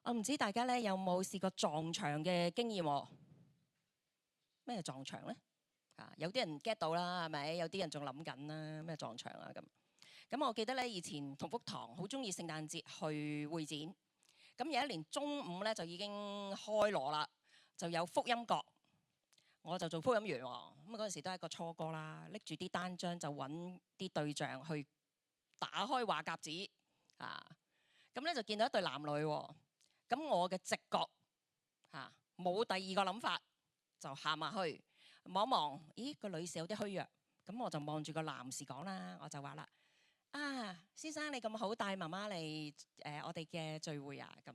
我唔知大家咧有冇試過撞牆嘅經驗喎？咩撞牆咧？有啲人 get 到啦，係咪？有啲人仲諗緊啦，咩撞牆啊咁。咁我記得咧，以前同福堂好中意聖誕節去會展。咁有一年中午咧就已經開鑼啦，就有福音角，我就做福音員喎。咁嗰陣時都係一個初哥啦，拎住啲單張就揾啲對象去打開話匣子啊。咁咧就見到一對男女喎。咁我嘅直覺冇第二個諗法，就行埋去望一望，咦，個女士有啲虛弱，咁我就望住個男士講啦，我就話啦：啊，先生你咁好，帶媽媽嚟我哋嘅聚會啊咁。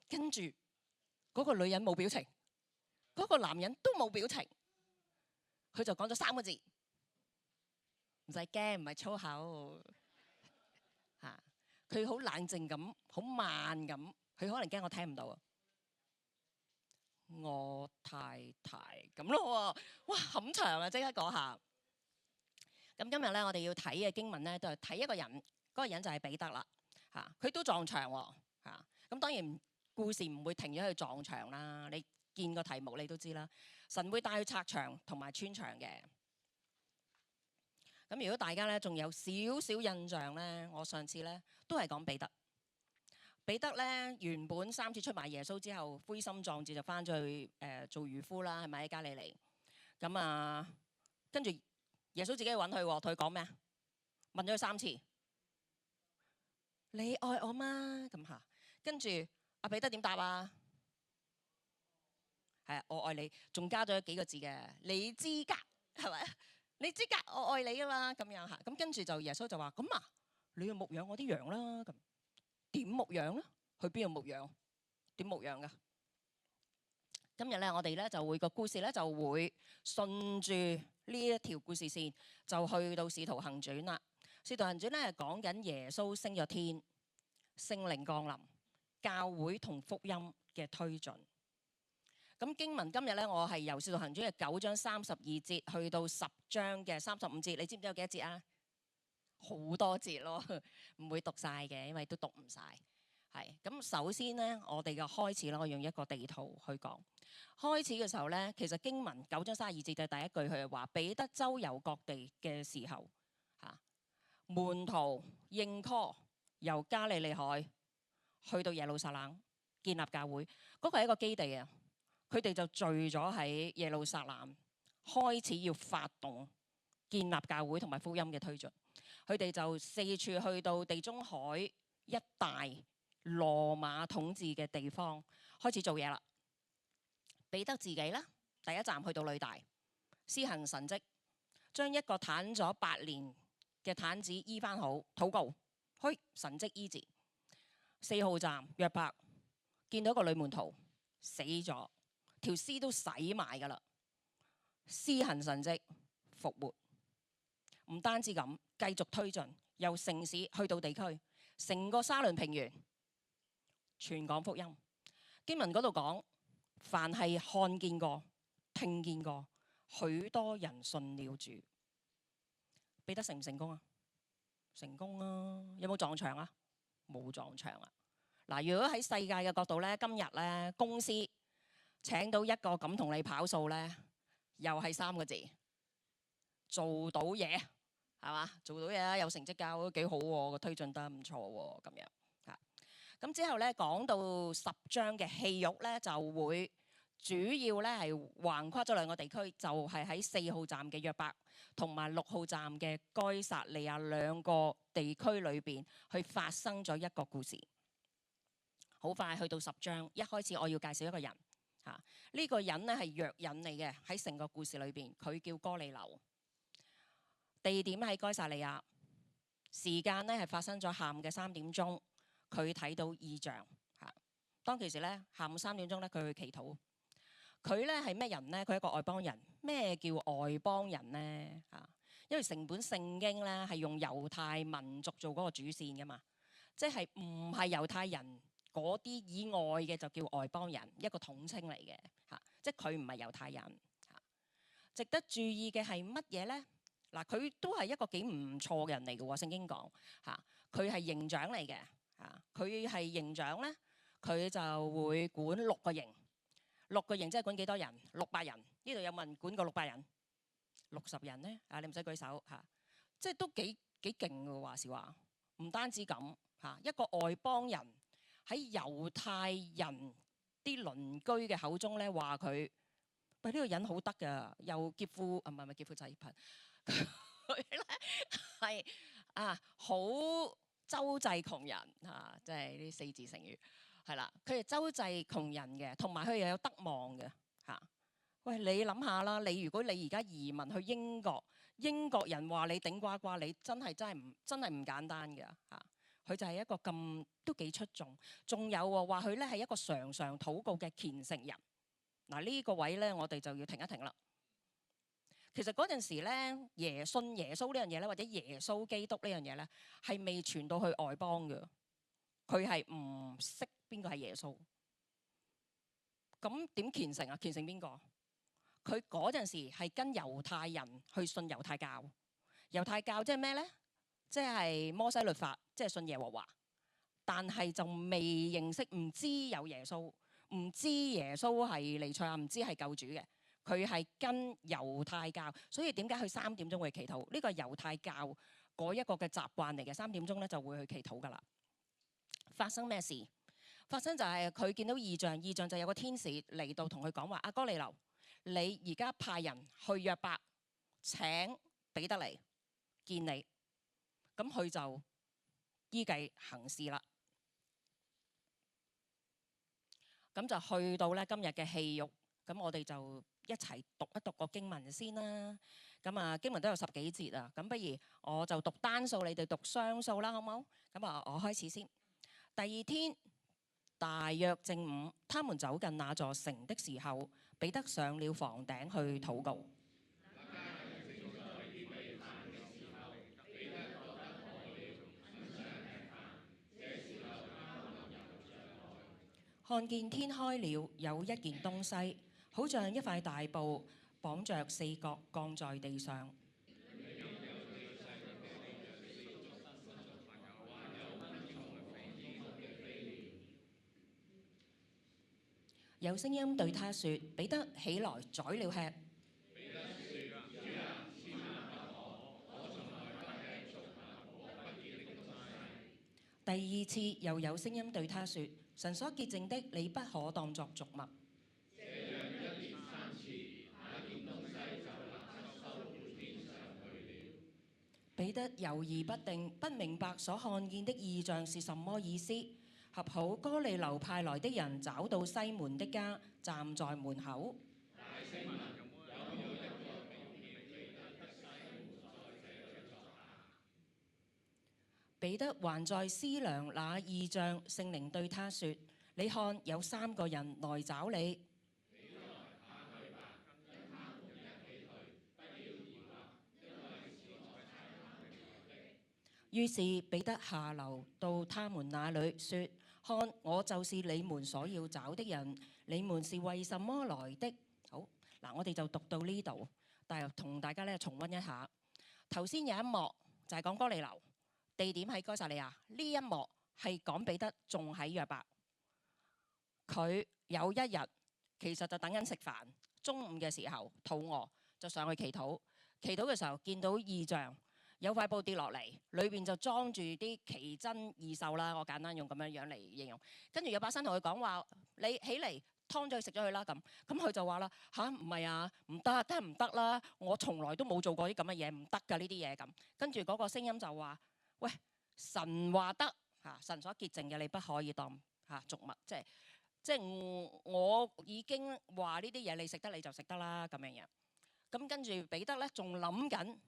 跟住嗰個女人冇表情，嗰個男人都冇表情，佢就講咗3個字：唔使驚，唔係粗口。佢好冷靜咁，好慢咁，佢可能驚我聽唔到啊。我太太咁咯喎，哇，冚長啊！即刻講下。咁今日咧，我哋要睇嘅經文咧，都係睇一個人，嗰個人就係彼得啦。佢都撞牆喎。咁當然故事唔會停咗去撞牆啦。你見個題目你都知啦，神會帶去拆牆同埋穿牆嘅。咁如果大家咧仲有少少印象咧，我上次咧都係講彼得。彼得咧原本3次出賣耶穌之後，灰心壯志就翻咗去做漁夫啦，係咪喺加利利？咁跟住耶穌自己去揾佢喎，同佢講咩啊？問咗佢3次：你愛我嗎？咁嚇。跟住阿彼得點答啊？係啊，我愛你，仲加咗幾個字嘅，你知㗎，係咪？你知㗎，我愛你㗎嘛，咁樣嚇。咁跟住就耶穌就話：咁啊，你要牧養我啲羊啦。咁點牧養咧？去邊度牧養？點牧養㗎？今日咧，我哋咧就會個故事咧就會順住呢一條故事線，就去到使徒行傳啦。使徒行傳咧係講緊耶穌升咗天，聖靈降臨，教會同福音嘅推進。咁經文今日咧，我係由使徒行傳嘅9章32節去到10章嘅35節。你知唔知有幾多節啊？好多節咯，唔會讀晒嘅，因為都讀唔晒。係咁，首先咧，我哋嘅開始啦，我用一個地圖去講。開始嘅時候咧，其實經文9章32節嘅第一句，佢係話彼得周遊各地嘅時候，門徒應 call 由加利利海去到耶路撒冷建立教會，嗰個係一個基地啊。佢哋就聚咗喺耶路撒冷，開始要發動建立教會同埋福音嘅推進。佢哋就四處去到地中海一帶羅馬統治嘅地方開始做嘢啦。彼得自己咧，第一站去到呂大，施行神蹟，將一個癱咗8年嘅癱子醫翻好，禱告，神蹟醫治。4號站約伯，見到一個女門徒死咗，條屍都洗埋噶啦，施行神蹟復活。唔單止咁，繼續推進，由城市去到地區，成個沙崙平原傳講福音。經文嗰度講，凡係看見過、聽見過，許多人信了主。彼得成唔成功啊？成功啊！有冇撞牆啊？冇撞牆啊！嗱，如果喺世界嘅角度咧，今日咧公司請到一個咁同你跑數咧，又係3個字：做到嘢，係嘛？做到嘢啦，有成績交都幾好喎，個推進得唔錯喎，咁樣嚇。咁之後咧講到10章嘅戲肉咧，就會主要咧係橫跨咗2個地區，就係喺4號站嘅約伯同埋6號站嘅該撒利亞2個地區裏邊去發生咗一個故事。好快去到10章，一開始我要介紹一個人嚇，呢個人咧係約引嚟嘅，喺成個故事裏邊，佢叫哥尼流，地點喺該撒利亞，時間咧係發生咗下午嘅3點鐘，佢睇到異象嚇。當其時咧下午3點鐘咧，佢去祈禱。佢咧係咩人咧？佢係一個外邦人。咩叫外邦人咧？因為成本聖經咧係用猶太民族做嗰個主線噶嘛，即係唔係猶太人嗰啲以外嘅就叫外邦人，一個統稱嚟嘅嚇。即係佢唔係猶太人嚇。值得注意嘅係乜嘢咧？嗱，佢都係一個幾唔錯嘅人嚟嘅喎。聖經講嚇，佢係營長嚟嘅嚇。佢係營長咧，佢就會管6個營，6個營即係管幾多人？600人。呢度有冇人管過600人？60人咧啊！你唔使舉手嚇，即係都幾勁嘅話是話。唔單止咁嚇，一個外邦人喺猶太人啲鄰居嘅口中咧話佢，喂，呢個人好得㗎，又劫富啊，唔係劫富濟貧，佢咧係好周濟窮人嚇，即係呢4字成語係啦。佢係周濟窮人嘅，同埋佢又有德望嘅嚇。喂，你諗下啦，如果你而家移民去英國，英國人話你頂呱呱，你真係唔簡單嘅嚇。佢就係一個咁都幾出眾，仲有喎話佢咧係一個常常禱告嘅虔誠人。嗱，呢個位咧，我哋就要停一停啦。其實嗰陣時咧，信耶穌呢樣嘢咧，或者耶穌基督呢樣嘢咧，係未傳到去外邦嘅。佢係唔識邊個係耶穌。咁點虔誠啊？虔誠邊個？佢嗰陣時係跟猶太人去信猶太教。猶太教即係咩咧？即係摩西律法，即係信耶和華。但係就未認識，唔知有耶穌，唔知耶穌係彌賽亞，唔知係救主嘅。佢係跟猶太教，所以點解佢3點鐘會祈禱？呢個係猶太教嗰一個嘅習慣嚟嘅。3點鐘咧就會去祈禱噶啦。發生咩事？發生就係佢見到異象，異象就有個天使嚟到同佢講話：阿哥尼流，你而家派人去約伯請彼得嚟見你。咁佢就依計行事啦。咁就去到咧今日嘅戲肉，咁我哋就一齊讀一讀個經文先啦。咁啊經文都有10幾節啊，咁不如我就讀單數，你哋讀雙數啦，好唔好？咁啊，我開始先。第2天大約正午，他們走近那座城的時候，彼得上了房頂去禱告。看見天開了，有一件東西，好像一塊大布，綁着4角，降在地上。有聲音對他說：彼得，起來，宰了吃。第2次又有聲音對他說：神所潔淨的，你不可當作俗物。彼得猶豫不定，不明白所看見的異象是什麼意思。合好哥尼流派來的人找到西門的家，站在門口。彼得還在思量那異象，聖靈對他說：你看有3個人來找你。於是彼得下樓到他們那裏，說：看，我就是你們所要找的人，你們是為什麼來的？好，嗱，我哋就讀到呢度，但係同大家咧重溫一下。頭先有一幕就係講哥尼流，地點喺該撒利亞。呢一幕係講彼得仲喺約伯。佢有一日其實就等緊食飯，中午嘅時候肚餓，就上去祈禱。祈禱嘅時候見到異象。有塊布跌落嚟，裏邊就裝住啲奇珍異獸啦。我簡單用咁樣嚟形容。跟住有把聲同佢講話：你起嚟劏咗佢食咗佢啦。咁佢就話啦：吓，唔係啊，唔得，梗係唔得啦！我從來都冇做過啲咁嘅嘢，唔得㗎呢啲嘢咁。跟住嗰個聲音就話：喂，神話得嚇，神所潔淨嘅你不可以當嚇俗物，即係我已經話呢啲嘢你食得你就食得啦咁樣樣。咁跟住彼得咧仲諗緊。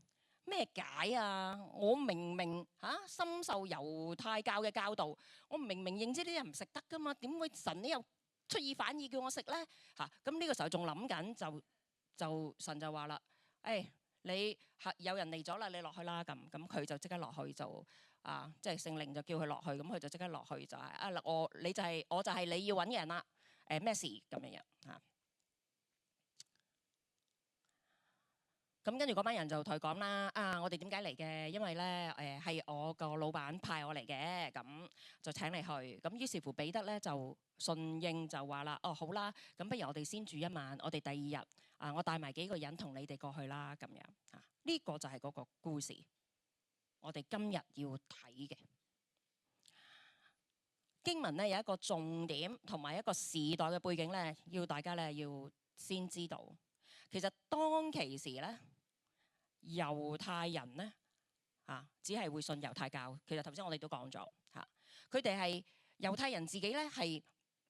咩解啊？我明明深受猶太教嘅教導，我明明認知呢啲人唔食得噶嘛，點會神呢又出爾反爾叫我食咧？咁呢個時候仲諗緊，就神就話啦：你有人嚟咗啦，你落去啦。咁佢就即刻落去就即係聖靈就叫佢落去，咁佢就即刻落去就係我就係你要揾嘅人啦。咩事咁樣樣嚇？咁跟住嗰班人就同佢講啦，我哋點解嚟嘅？因為咧係我個老闆派我嚟嘅，咁就請你去。咁於是乎彼得咧就順應就話啦，好啦，咁不如我哋先住一晚，我哋第二日我帶埋幾個人同你哋過去啦，咁樣呢個就係嗰個故事，我哋今日要睇嘅經文咧有一個重點同埋一個時代嘅背景咧，要大家咧要先知道。其實當其時咧，猶太人咧只係會信猶太教。其實頭先我哋都講咗佢哋係猶太人自己咧係，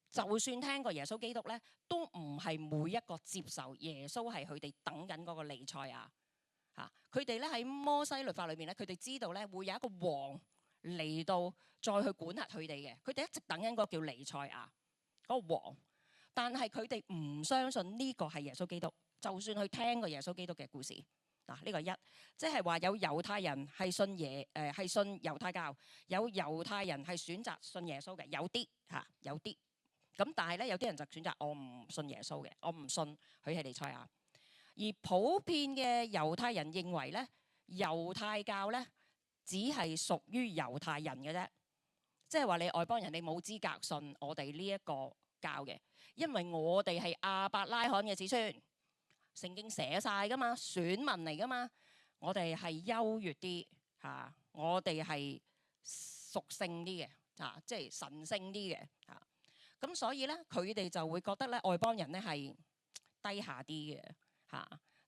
就算聽過耶穌基督咧，都唔係每一個接受耶穌係佢哋等緊嗰個彌賽亞。佢哋咧喺摩西律法裏面咧，佢哋知道咧會有一個王嚟到再去管轄佢哋嘅。佢哋一直等緊嗰個叫彌賽亞嗰個王，但係佢哋唔相信呢個係耶穌基督。就算去聽過耶穌基督嘅故事呢個一，即係話有猶太人係信猶太教，有猶太人係選擇信耶穌嘅，有啲有啲咁，但係咧有啲人就選擇我唔信耶穌嘅，我唔信佢係彌賽亞。而普遍嘅猶太人認為咧，猶太教咧只係屬於猶太人嘅啫，即係話你外邦人你冇資格信我哋呢一個教嘅，因為我哋係亞伯拉罕嘅子孫，聖經寫晒噶嘛，選民嚟噶嘛，我哋係優越啲我哋係屬聖啲嘅即係神聖啲嘅咁所以咧佢哋就會覺得咧外邦人咧係低下啲嘅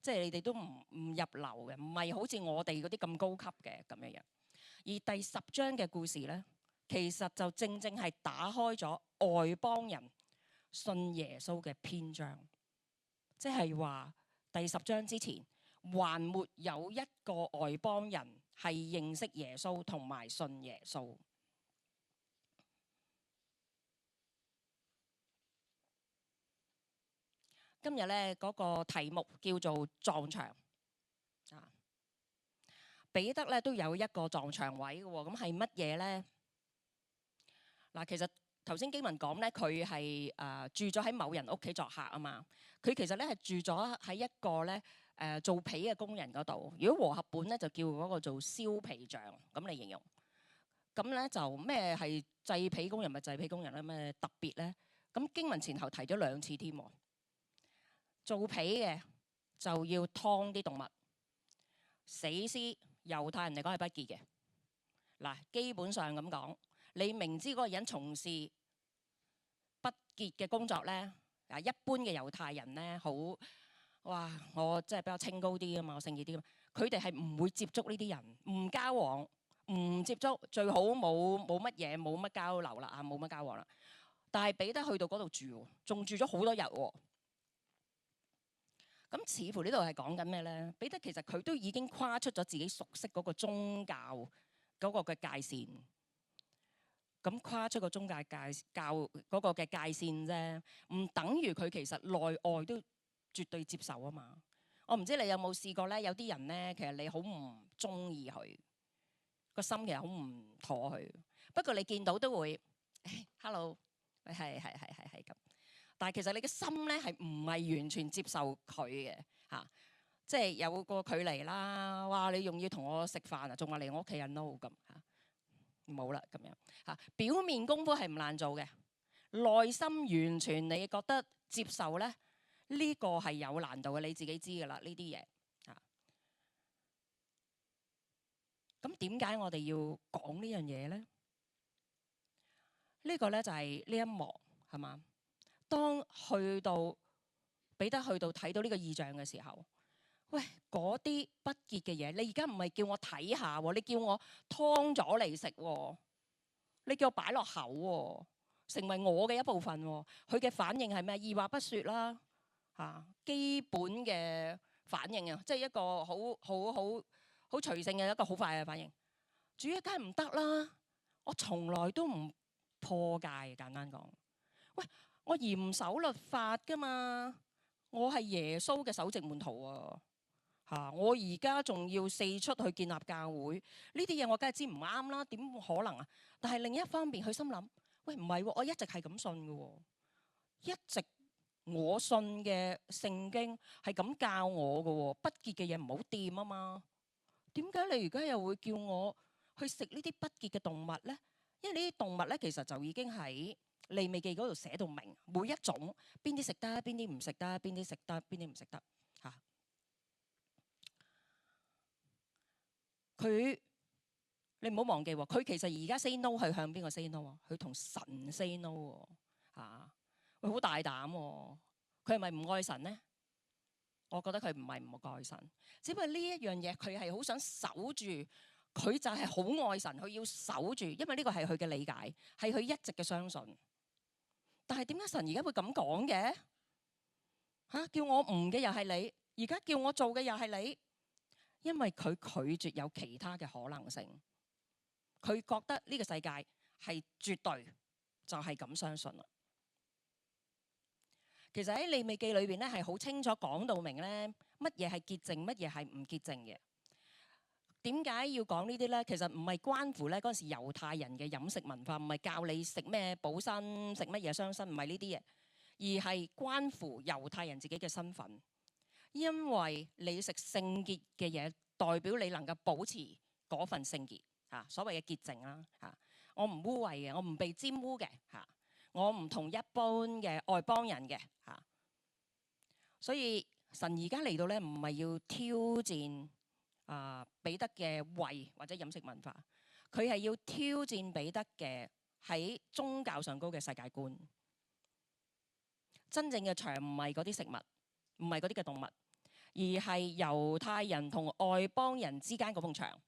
即係你哋都唔入流嘅，唔係好似我哋嗰啲咁高級嘅咁樣樣。而第10章嘅故事咧，其實就正正係打開咗外邦人信耶穌嘅篇章，即係話第10章之前還沒有一個外邦人係認識耶穌同埋信耶穌。今日咧嗰個題目叫做撞牆彼得咧都有一個撞牆位嘅喎，咁係乜嘢咧？其實頭先經文講咧，佢係住咗喺某人屋企作客啊嘛。佢其實咧係住咗喺一個咧做皮嘅工人嗰度。如果和合本咧就叫嗰個做燒皮匠咁嚟形容。咁咧就咩係製皮工人咪製皮工人咧？咩特別咧？咁經文前後提咗2次添。做皮嘅就要劏啲動物，死屍猶太人嚟講係不潔嘅。基本上咁講，你明知嗰個人從事不潔嘅工作咧，一般嘅猶太人咧好我即係比較清高啲啊嘛，我聖潔啲啊嘛，佢哋係唔會接觸呢啲人，唔交往，唔接觸，最好冇乜嘢，冇乜交流啦冇乜交往啦。但係彼得去到嗰度住，仲住咗好多日喎。咁似乎呢度係講緊咩咧？彼得其實佢都已經跨出咗自己熟悉嗰個宗教嗰個嘅界線，咁跨出個宗教嗰個嘅界線啫，唔等於佢其實內外都絕對接受啊嘛。我唔知你有冇試過咧？有啲人咧，其實你好唔中意佢，個心其實好唔妥佢，不過你見到都會hello， 係咁。但係其實你嘅心咧係唔係完全接受佢嘅即係有個距離啦。哇！你仲要同我食飯仲話嚟我屋企人 no 咁冇啦咁樣表面功夫係唔難做嘅，內心完全你覺得接受咧，呢個係有難度嘅，你自己知㗎啦呢啲嘢咁點解我哋要講呢樣嘢咧？呢個咧就係呢一幕係嘛？當彼得去到睇到呢個異象嘅時候，喂，嗰啲不潔嘅嘢，你而家唔係叫我睇下，你叫我劏咗嚟食，你叫我擺落口，成為我嘅一部分。佢嘅反應係咩？二話不說啦，基本嘅反應啊，即係一個好隨性嘅一個好快嘅反應。主要梗係唔得啦，我從來都唔破戒，簡單講，喂。我嚴守律法噶嘛，我係耶穌嘅首席門徒我而家仲要四出去建立教會，呢啲嘢我梗係知唔啱啦，點可能啊？但係另一方面，佢心諗，喂，唔係我一直係咁信嘅一直我信嘅聖經係咁教我嘅喎，不潔嘅嘢唔好掂啊嘛。點解你而家又會叫我去食呢啲不潔嘅動物咧？因為呢啲動物咧，其實就已經喺利未記嗰度寫到明，每一種邊啲食得，邊啲唔食得，邊啲食得，邊啲唔食得嚇。佢你唔好忘記喎，佢其實而家 say no 係向邊個 say no 啊？佢同神 say no 喎嚇。佢好大膽喎，佢係咪唔愛神咧？我覺得佢唔係唔愛神，只不過呢一樣嘢佢係好想守住，佢就係好愛神，佢要守住，因為呢個係佢嘅理解，係佢一直嘅相信。但係點解神而家會咁講嘅？嚇，叫我唔嘅又係你，而家叫我做嘅又係你，因為佢拒絕有其他嘅可能性，佢覺得呢個世界係絕對，就係咁相信啦。其實喺利未記裏邊咧，係好清楚講到明咧，乜嘢係潔淨，乜嘢係唔潔淨嘅。點解要講呢啲咧？其實唔係關乎咧嗰陣時猶太人嘅飲食文化，唔係教你食咩補身、食乜嘢傷身，唔係呢啲嘢，而係關乎猶太人自己嘅身份。因為你食聖潔嘅嘢，代表你能夠保持嗰份聖潔嚇，所謂嘅潔淨啦嚇。我唔污穢嘅，我唔被沾污嘅嚇。我唔同一般嘅外邦人嘅嚇，所以神而家嚟到咧，唔係要挑戰彼得嘅胃或者飲食文化，佢係要挑戰彼得嘅喺宗教上高嘅世界觀。真正嘅牆唔係嗰啲食物，唔係嗰啲嘅動物，而係猶太人同外邦人之間嗰埲牆，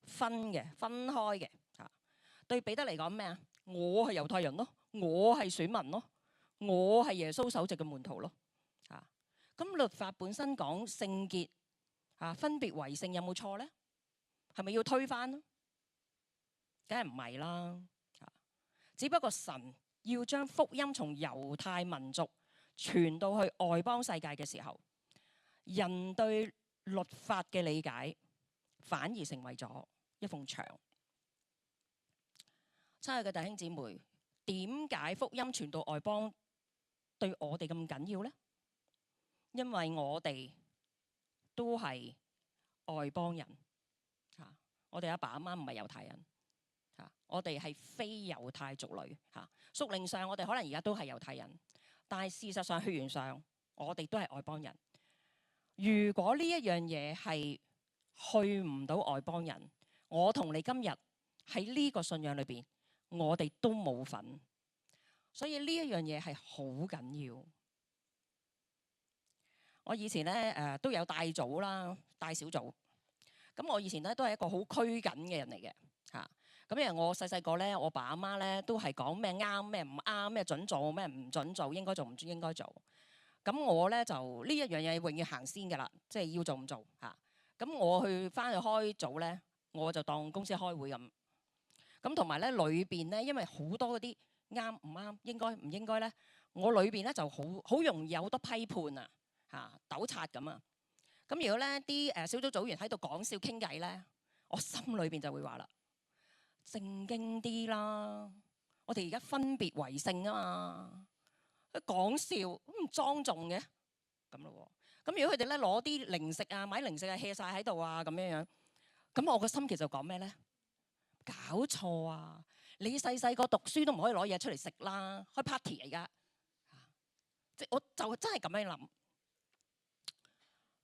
分開嘅嚇。對彼得嚟講咩啊？我係猶太人咯，我係選民咯，我係耶穌首席嘅門徒咯。嚇，咁律法本身講聖潔嚇，分別為聖有冇錯咧？係咪要推翻咯？梗係唔係啦。嚇，只不過神要將福音從猶太民族傳到去外邦世界嘅時候，人對律法嘅理解反而成為咗一埲牆。親愛嘅弟兄姊妹，點解福音傳到外邦對我哋咁緊要呢？因為我哋都係外邦人嚇，我哋阿爸阿媽唔係猶太人嚇，我哋係非猶太族類嚇。屬靈上我哋可能而家都係猶太人，但係事實上血緣上我哋都係外邦人。如果呢一樣嘢係去唔到外邦人，我同你今日喺呢個信仰裏邊，我哋都冇份，所以呢一樣嘢係好緊要。我以前咧都有帶組啦，帶小組。咁我以前咧都係一個好拘謹嘅人嚟嘅嚇。咁因為我細細個咧，我爸阿媽咧都係講咩啱咩唔啱，咩準做咩唔準做，應該做唔應該做。咁我咧就呢一樣嘢永遠行先㗎啦，即係要做唔做嚇。咁我去翻去開組咧，我就當公司開會咁。咁同埋咧，裏邊咧，因為好多嗰啲啱唔啱、應該唔應該咧，我裏邊咧就好容易有好多批判啊，嚇糾察咁啊。咁如果咧啲小組組員喺度講笑傾偈咧，我心裏邊就會話啦，正經啲啦，我哋而家分別為聖啊嘛，講笑咁唔莊重嘅咁咯。咁如果佢哋咧攞啲零食啊、買零食啊 hea 曬喺度啊咁樣樣，咁我個心其實講咩咧？搞錯啊！你細細個讀書都唔可以攞嘢出嚟食啦，開 party 而家，即我就真係咁樣諗。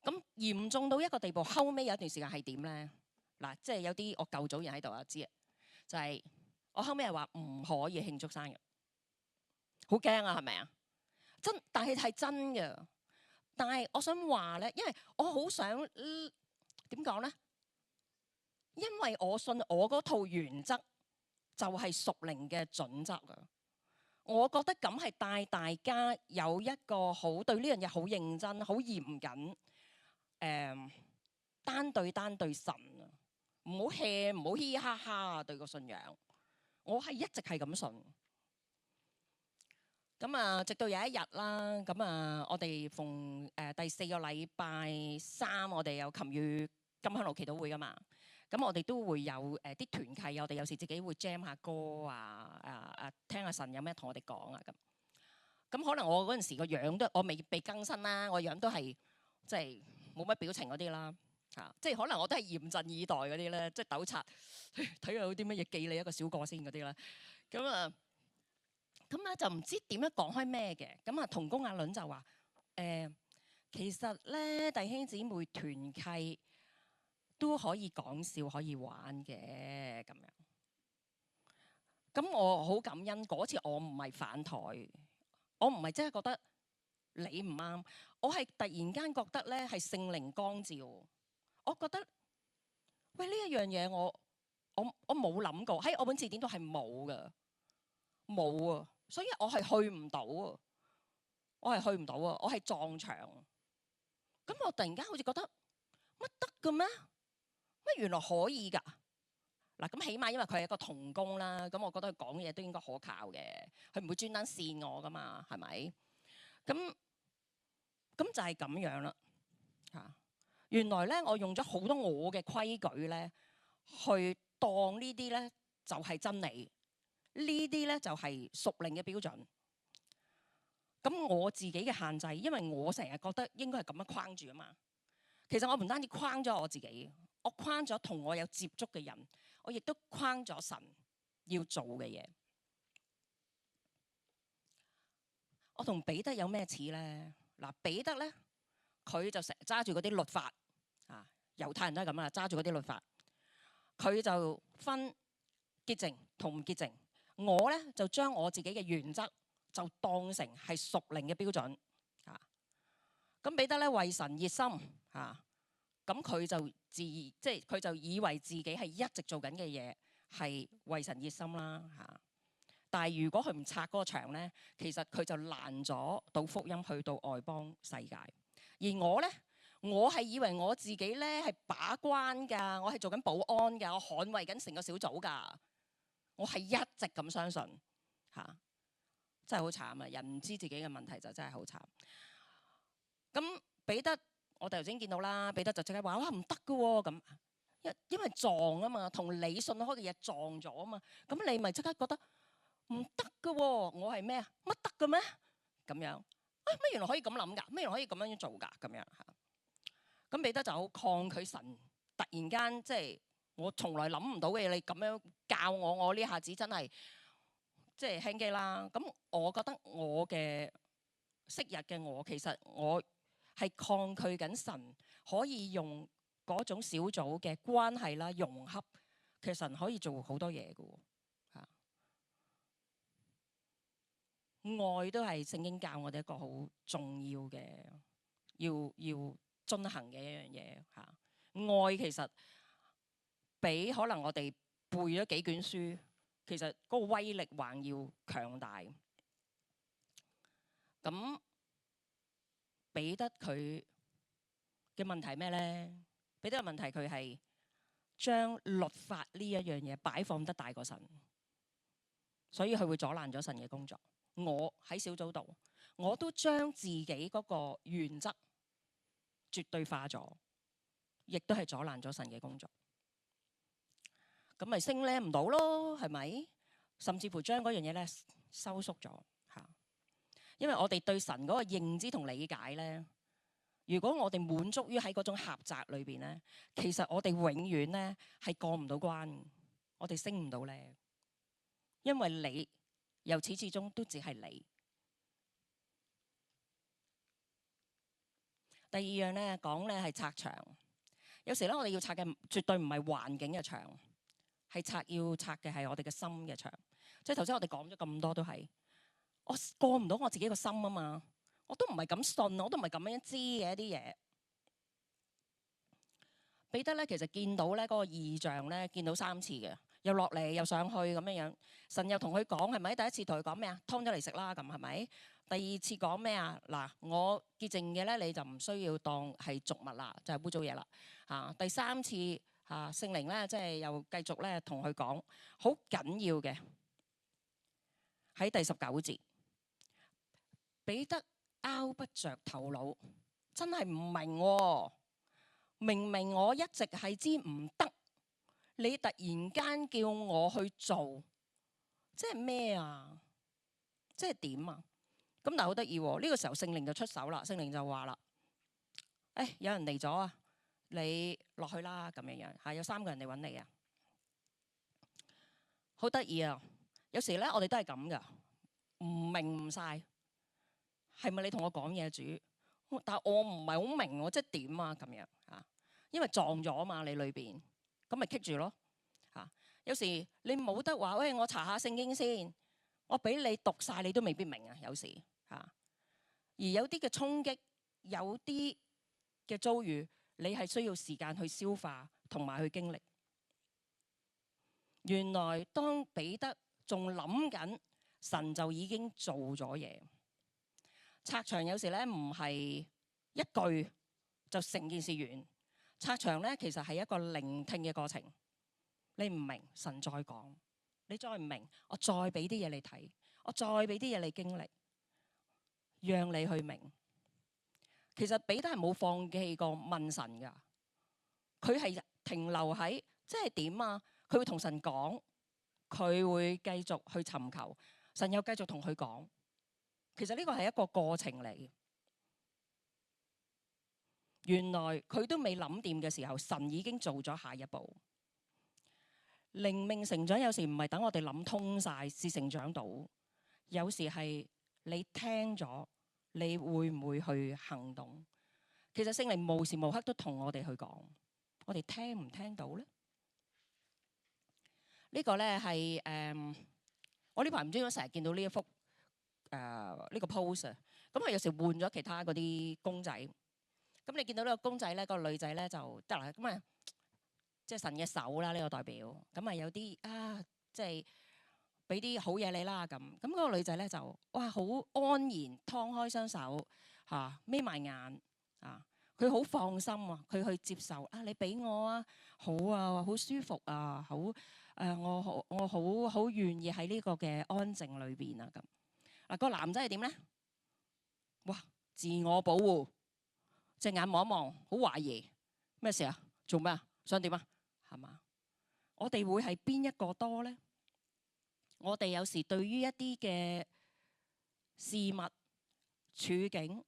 咁嚴重到一個地步，後尾有一段時間係點咧？嗱，即係有啲我舊組人喺度啊，知啊，就係我後尾係話唔可以慶祝生日，好驚啊，係咪啊？真，但係係真嘅。但係我想話咧，因為我好想點講咧？因為我信我嗰套原則就係屬靈嘅準則啊！我覺得咁係帶大家有一個好對呢樣嘢好認真、好嚴謹，單對神啊！唔好 hea，唔好嘻嘻哈哈啊！對個信仰，我係一直係咁信。咁啊，直到有一日啦，咁啊，我哋逢第4個禮拜3，我哋有琴與金香路祈禱會噶嘛。咁我哋都會有啲團契，我哋有時自己會 jam 下歌啊，聽下神有咩同我哋講啊咁。咁可能我嗰陣時個樣都我未被更新啦，我樣都係即係冇乜表情嗰啲啦嚇，即係可能我都係嚴陣以待嗰啲咧，即係抖察睇下有啲乜嘢記你一個小過先嗰啲啦。咁啊，咁咧就唔知點樣講開咩嘅。咁啊，同工阿倫就話其實咧弟兄姊妹團契都可以講笑可以玩嘅咁樣。咁我好感恩嗰次我唔係反台，我唔係真係覺得你唔啱，我係突然間覺得咧係聖靈光照，我覺得喂呢一樣嘢我冇諗過，喺我本字典度係冇㗎，冇啊，所以我係去唔到啊，我係撞牆。咁我突然間好似覺得乜得嘅咩？乜原來可以㗎？嗱，咁起碼因為佢係一個同工啦，咁我覺得佢講嘢都應該可靠嘅，佢唔會專登扇我噶嘛，係咪？咁就係咁樣啦嚇。原來咧，我用咗好多我嘅規矩咧，去當呢啲咧就係真理，呢啲咧就係屬靈嘅標準。咁我自己嘅限制，因為我成日覺得應該係咁樣框住啊嘛。其實我唔單止框咗我自己，我框咗同我有接觸嘅人。我亦都框咗神要做嘅嘢。我同彼得有咩似咧？嗱，彼得咧，佢就成日揸住嗰啲律法啊，猶太人都係咁啦，揸住嗰啲律法。佢就分潔淨同唔潔淨。我咧就將我自己嘅原則就當成係屬靈嘅標準啊。咁彼得咧為神熱心啊，咁佢就即係佢就以為自己係一直做緊嘅嘢係為神熱心啦嚇。但係如果佢唔拆嗰個牆咧，其實佢就攔咗到福音去到外邦世界。而我咧，我係以為我自己咧係把關㗎，我係做緊保安㗎，我捍衛緊成個小組㗎。我係一直咁相信嚇，真係好慘啊！人唔知自己嘅問題就真係好慘。咁彼得，我哋頭先見到啦，彼得就即刻話：哇，唔得㗎喎！咁因為撞啊嘛，同你信開嘅嘢撞咗啊嘛，咁你咪即刻覺得唔得㗎喎！我係咩啊？乜得嘅咩？咁樣啊？乜原來可以咁諗㗎？乜原來可以咁樣做㗎？咁樣嚇。咁彼得就好抗拒神，突然間即係我從來諗唔到嘅嘢，你咁樣教我，我呢下子真係即係輕機啦。咁我覺得我嘅昔日嘅我，其實我係抗拒緊神可以用嗰種小組嘅關係啦、融合，其實神可以做好多嘢嘅喎。愛都係聖經教我哋一個好重要嘅，要遵行嘅一樣嘢嚇。愛其實比可能我哋背咗幾卷書，其實嗰個威力還要強大。咁彼得佢嘅問題咩咧？彼得嘅問題佢係將律法呢一樣嘢擺放得大過神，所以佢會阻攔咗神嘅工作。我喺小組度，我都將自己嗰個原則絕對化咗，亦都係阻攔咗神嘅工作。咁咪升咧唔到咯，係咪？甚至乎將嗰樣嘢咧收縮咗嚇。因為我哋對神嗰個認知同理解咧，如果我哋滿足於喺嗰種狹窄裏邊咧，其實我哋永遠咧係過唔到關，我哋升唔到咧，因為你由始至終都只係你。第二樣咧講咧係拆牆，有時咧我哋要拆嘅絕對唔係環境嘅牆，係要拆嘅係我哋嘅心嘅牆。即係頭先我哋講咗咁多都係，我過唔到我自己個心啊嘛，我都唔係咁信，我都唔係咁樣知嘅一啲嘢。彼得咧其實見到咧嗰個異象咧，見到3次嘅，又落嚟又上去咁樣樣。神又同佢講係咪？第一次同佢講咩啊？劏咗嚟食啦，咁係咪？第二次講咩啊？嗱，我潔淨嘅咧，你就唔需要當係俗物啦，就係污糟嘢啦。嚇，第3次嚇聖靈咧，即係又繼續咧同佢講，好緊要嘅喺第19節，彼得拗不着頭腦，真係唔明喎。明明我一直係知唔得，你突然間叫我去做，即係咩啊？即係點啊？咁但係好得意喎，呢個時候聖靈就出手啦，聖靈就話啦：有人嚟咗啊，你落去啦咁樣嚇，有3個人嚟揾你啊，好得意啊！有時咧我哋都係咁噶，唔明唔晒，係咪你同我講嘢主？但係我唔係好明喎，即係點啊咁樣嚇？因為撞咗啊嘛，你裏邊咁咪棘住咯嚇。有時你冇得話，喂，我查下聖經先，我俾你讀晒，你都未必明啊。有時嚇，而有啲嘅衝擊，有啲嘅遭遇，你係需要時間去消化同埋去經歷。原來當彼得仲諗緊，神就已經做咗嘢。拆牆有時咧唔係一句就成件事完，拆牆咧其實係一個聆聽嘅過程。你唔明，神再講；你再唔明，我再俾啲嘢你睇，我再俾啲嘢你經歷，讓你去明。其實彼得係冇放棄過問神噶，佢係停留喺即係點啊？佢會同神講，佢會繼續去尋求，神又繼續同佢講。其實呢個係一個過程嚟。原來佢都未諗掂嘅時候，神已經做咗下一步。靈命成長有時唔係等我哋諗通晒先成長到，有時係你聽咗，你會唔會去行動？其實聖靈無時無刻都同我哋去講，我哋聽唔聽到呢？呢個呢係我呢排唔知點解成日見到呢一幅呢個 pose 啊。咁佢有時換咗其他嗰啲公仔。咁你見到呢個公仔呢，個女仔呢就得啦。咁啊，即係神嘅手啦，呢個代表。咁啊有啲即係俾啲好嘢你啦咁。咁嗰個女仔呢就哇好安然攤開雙手嚇，眯埋眼啊，佢好放心啊，佢去接受啊，你俾我啊，好啊，好舒服啊，好我好願意喺呢個嘅安靜裏邊啊咁。嗱，個男仔係點呢？哇，自我保護。隻眼望一望，好懷疑咩事啊？做咩啊？想點啊？係嘛？我哋會係邊一個多呢？我哋有時對於一啲嘅事物處境，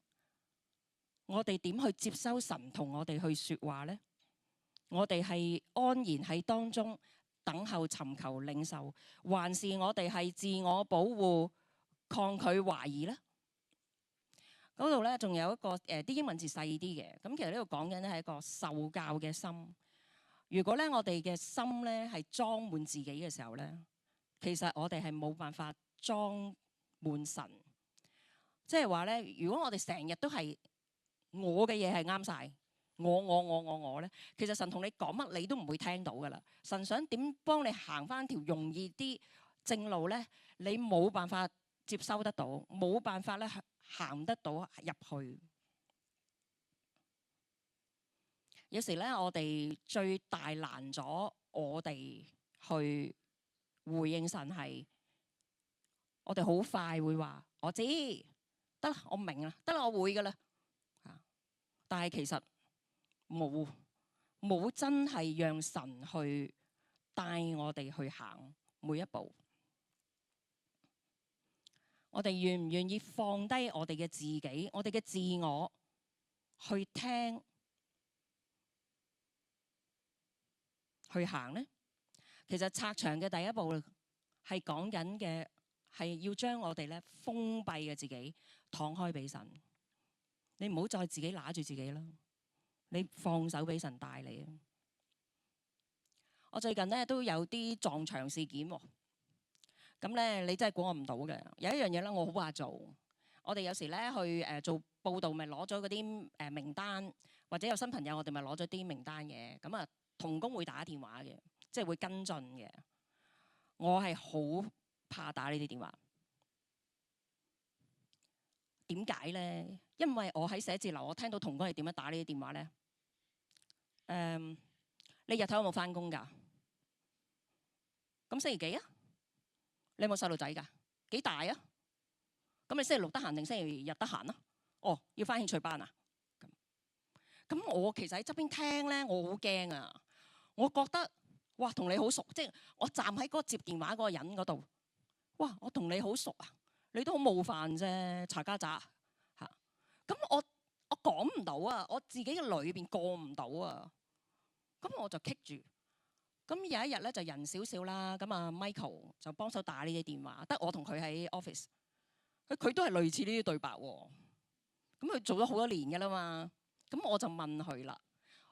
我哋點去接收神同我哋去説話呢？我哋係安然喺當中等候尋求領受，還是我哋係自我保護抗拒懷疑呢？嗰度咧仲有一個啲英文字細啲嘅，咁其實呢度講緊咧係一個受教嘅心。如果咧我哋嘅心咧係裝滿自己嘅時候咧，其實我哋係冇辦法裝滿神。即係話咧，如果我哋成日都係我嘅嘢係啱晒，我咧，其實神同你講乜你都唔會聽到噶啦。神想點幫你行翻條容易啲正路咧，你冇辦法接收得到，冇辦法咧行得到入去。有時咧，我哋最大難咗，我哋去回應神係，我哋好快會話我知得啦，我明啦，得啦，我會噶啦。但係其實冇真係讓神去帶我哋去行每一步。我哋願唔願意放低我哋嘅自己，我哋嘅自我去聽去行呢？其實拆牆嘅第一步係講緊嘅係要將我哋咧封閉嘅自己敞開俾神。你唔好再自己揦住自己啦，你放手俾神帶你啊！我最近咧都有啲撞牆事件喎。咁咧，你真係估我唔到嘅。有一樣嘢咧，我好怕做。我哋有時咧去做報道，咪攞咗嗰啲名單，或者有新朋友，我哋咪攞咗啲名單嘅。咁啊，同工會打電話嘅，即係會跟進嘅。我係好怕打呢啲電話。點解咧？因為我喺寫字樓，我聽到同工係點樣打呢啲電話咧。你日頭有冇返工㗎？咁星期幾啊？你有冇細路仔㗎？幾大啊？咁你星期六得閒定星期日得閒啊？哦，要返興趣班啊？咁我其實喺側邊聽咧，我好驚啊！我覺得哇，同你好熟，即係我站喺嗰個接電話嗰個人嗰度，哇，我同你好熟啊！你都好冒犯啫，查家宅嚇。咁我講唔到啊，我自己嘅裏邊過唔到啊。咁我就棘住。咁有一日咧就人少少啦，咁啊 Michael 就幫手打呢啲電話，得我同佢喺 office。佢都係類似呢啲對白喎。咁佢做咗好多年㗎啦嘛。咁我就問佢啦，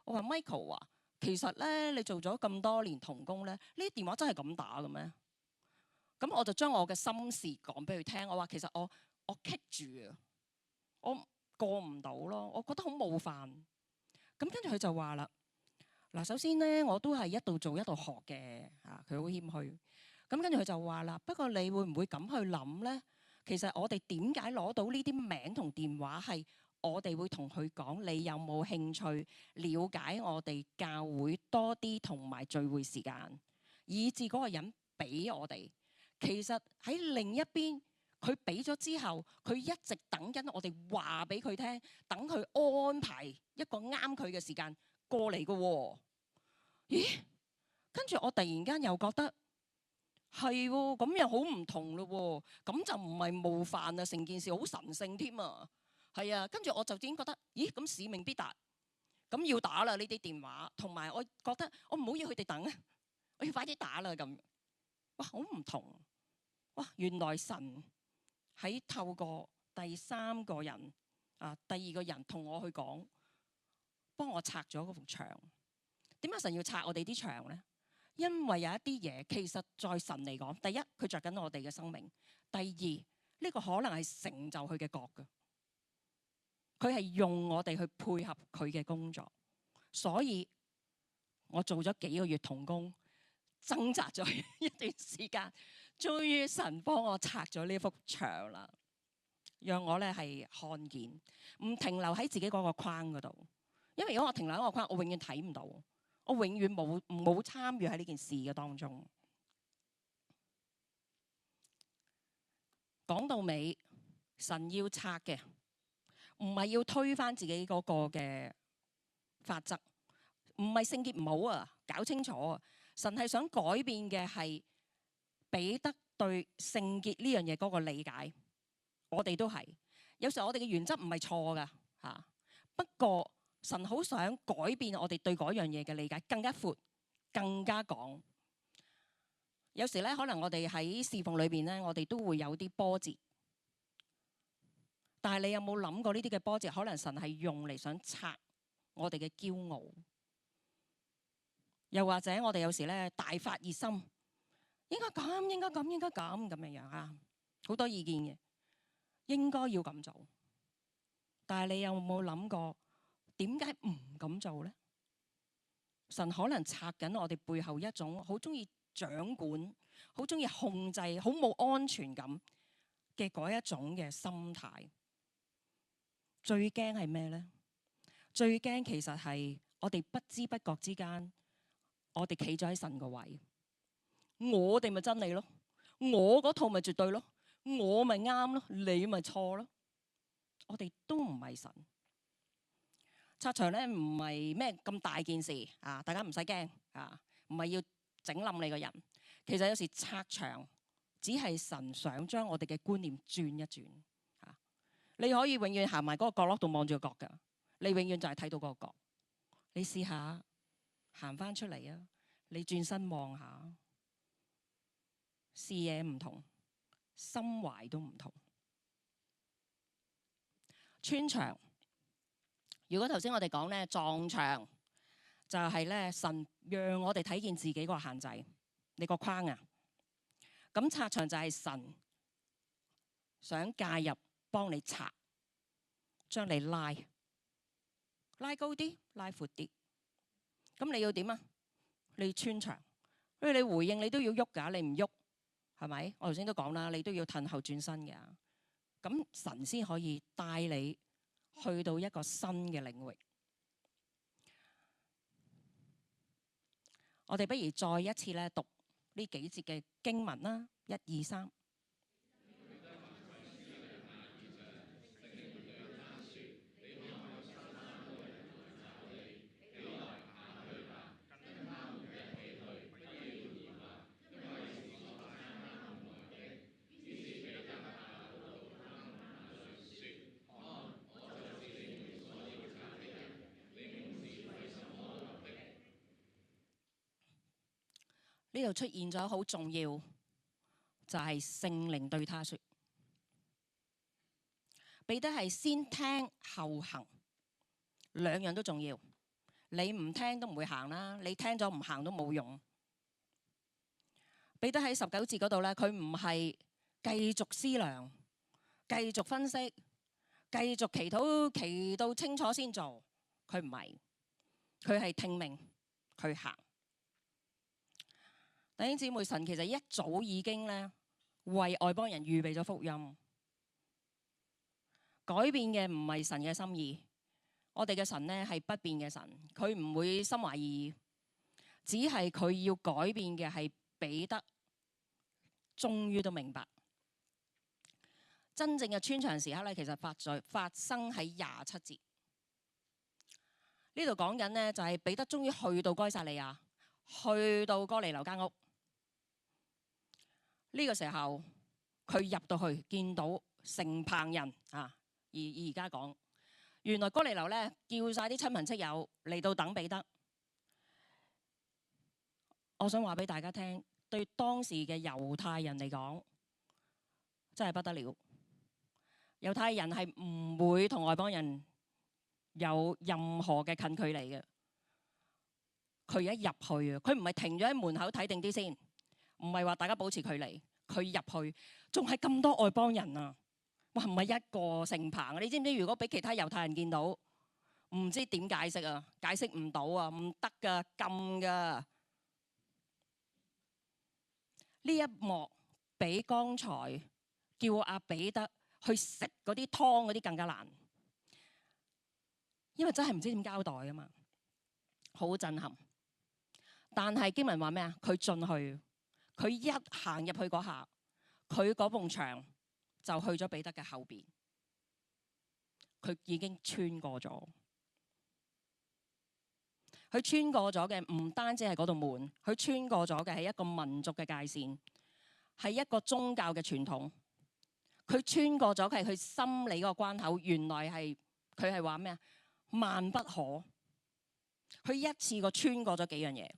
我話 Michael 啊，其實咧你做咗咁多年同工咧，呢啲電話真係咁打嘅咩？咁我就將我嘅心事講俾佢聽。我話其實我棘住啊，我過唔到咯，我覺得好冒犯。咁跟住佢就話啦，嗱，首先咧我都係一度做一度學嘅嚇，佢好謙虛。咁跟住佢就話啦，不過你會唔會咁去諗咧？其實我哋點解攞到呢啲名同電話係我哋會同佢講，你有冇興趣了解我哋教會多啲同埋聚會時間，以至嗰個人俾我哋。其實喺另一邊，佢俾咗之後，佢一直等緊我哋話俾佢聽，等佢安排一個啱佢嘅時間過嚟嘅喎。咦？跟住我突然間又覺得係喎，咁又好唔同咯喎，咁就唔係冒犯啊，成件事好神聖添啊。係啊，跟住我就已經覺得，咦？咁使命必達，咁要打啦呢啲電話，同埋我覺得我唔好要佢哋等啊，我要快啲打啦咁。哇，好唔同。哇！原來神喺透過第三個人啊，第二個人同我去講，幫我拆咗嗰幅牆。點解神要拆我哋啲牆呢？因為有一啲嘢其實在神嚟講，第一佢着緊我哋嘅生命，第二呢個可能係成就佢嘅國嘅，佢係用我哋去配合佢嘅工作。所以我做咗幾個月同工，掙扎咗一段時間。終於神幫我拆咗呢幅牆啦，讓我咧係看見，唔停留喺自己嗰個框嗰度。因為如果我停留喺個框，我永遠睇唔到，我永遠冇參與喺呢件事嘅當中。講到尾，神要拆嘅唔係要推翻自己嗰個嘅法則，唔係聖潔唔好啊，搞清楚啊。神係想改變嘅係彼得對聖潔呢樣嘢嗰個理解，我哋都係有時候我哋嘅原則唔係錯噶嚇，不過神好想改變我哋對嗰樣嘢嘅理解，更加闊，更加廣。有時咧，可能我哋喺侍奉裏邊咧，我哋都會有啲波折，但係你有冇諗過呢啲嘅波折，可能神係用嚟想拆我哋嘅驕傲，又或者我哋有時咧大發熱心。應該咁，應該咁，應該咁樣啊！好多意見嘅，應該要咁做。但係你有冇諗過點解唔咁做呢？神可能拆緊我哋背後一種好中意掌管、好中意控制、好冇安全感嘅嗰一種嘅心態。最驚係咩呢？最驚其實係我哋不知不覺之間，我哋企咗喺神個位。我哋咪真理咯，我嗰套咪絕對咯，我咪啱咯，你咪錯咯。我哋都唔係神。拆牆咧唔係咩咁大件事啊，大家唔使驚啊，唔係要整冧你個人。其實有時拆牆只係神想將我哋嘅觀念轉一轉啊。你可以永遠行埋嗰個角落度望住個角㗎，你永遠就係睇到嗰個角。你試下行翻出嚟啊，你轉身望下。視野唔同，心懷都唔同。穿牆，如果頭先我哋講咧撞牆，就係咧神讓我哋睇見自己個限制，你個框啊。咁拆牆就係神想介入幫你拆，將你拉高啲，拉闊啲。咁你要點啊？你要穿牆，因為你回應你都要喐㗎，你唔喐。係咪？我頭先都講啦，你都要褪後轉身嘅，咁神先可以帶你去到一個新嘅領域。我哋不如再一次咧讀呢幾節嘅經文啦，1、2、3。呢度出現咗好重要，就係聖靈對他說。彼得係先聽後行，兩樣都重要。你唔聽都唔會行啦，你聽咗唔行都冇用。彼得喺19節嗰度咧，佢唔係繼續思量、繼續分析、繼續祈禱，祈到清楚先做。佢唔係，佢係聽命去行。弟兄姊妹，神其實一早已經咧為外邦人預備咗福音。改變嘅唔係神嘅心意，我哋嘅神呢係不變嘅神，佢唔會心懷二意，只係佢要改變嘅係彼得終於都明白，真正嘅穿牆時刻咧，其實發生喺27節。呢度講緊呢，就係彼得終於去到該撒利亞，去到哥尼流間屋。呢個時候佢入到去，見到成棚人啊。而家講，原來哥尼流咧叫晒啲親朋戚友嚟到等彼得。我想話俾大家聽，對當時嘅猶太人嚟講，真係不得了。猶太人係唔會同外邦人有任何嘅近距離嘅。佢一入去啊，佢唔係停咗喺門口睇定啲先，唔係話大家保持距離。佢入去仲係咁多外邦人啊！哇，唔係一個成棚，你知唔知？如果俾其他猶太人見到，唔知點解釋啊？解釋唔到啊，唔得噶，禁噶。呢一幕比剛才叫阿彼得去食嗰啲湯嗰啲更加難，因為真係唔知點交代啊嘛，好震撼。但係經文話咩啊？佢進去，佢一行入去嗰下，佢嗰埲牆就去咗彼得嘅後邊，佢已經穿過咗。佢穿過咗嘅唔單止係嗰道門，佢穿過咗嘅係一個民族嘅界線，係一個宗教嘅傳統。佢穿過咗嘅係佢心理嗰個關口，原來係佢係話咩啊？萬不可。佢一次過穿過咗幾樣嘢。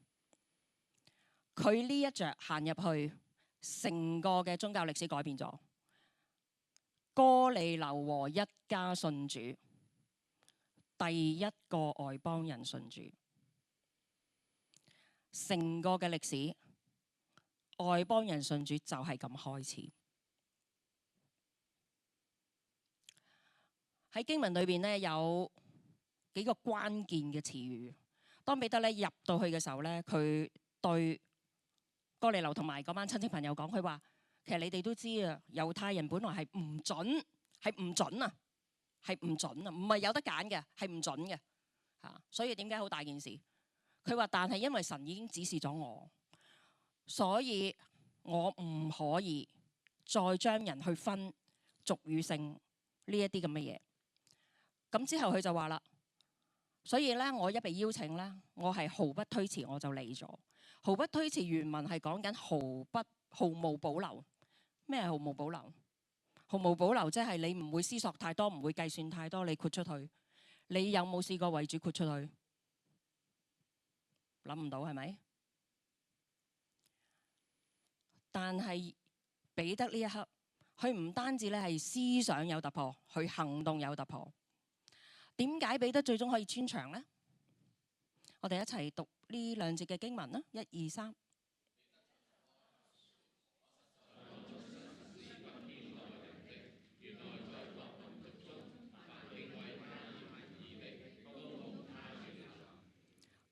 佢呢一着行入去，成個嘅宗教歷史改變咗。哥尼流和一家信主，第一個外邦人信主，成個嘅歷史，外邦人信主就係咁開始。喺經文裏邊呢，有幾個關鍵嘅詞語。當彼得咧入到去嘅時候咧，佢對哥尼流同埋嗰班親戚朋友講，佢話。其實你哋都知啊，猶太人本來係唔準，係唔準啊，唔係有得揀嘅，係唔準嘅嚇。所以點解好大件事？佢話，但係因為神已經指示咗我，所以我唔可以再將人去分俗與聖呢一啲咁嘅嘢。咁之後佢就話啦，所以咧我一被邀請咧，我係毫不推遲我就嚟咗。毫不推遲原文係講緊毫無保留。咩係毫無保留？毫無保留即係你唔會思索太多，唔會計算太多，你豁出去。你有冇試過為主豁出去？諗唔到係咪？但係彼得呢一刻，佢唔單止咧係思想有突破，佢行動有突破。點解彼得最終可以穿牆呢？我哋一齊讀呢兩節嘅經文啦，1、2、3。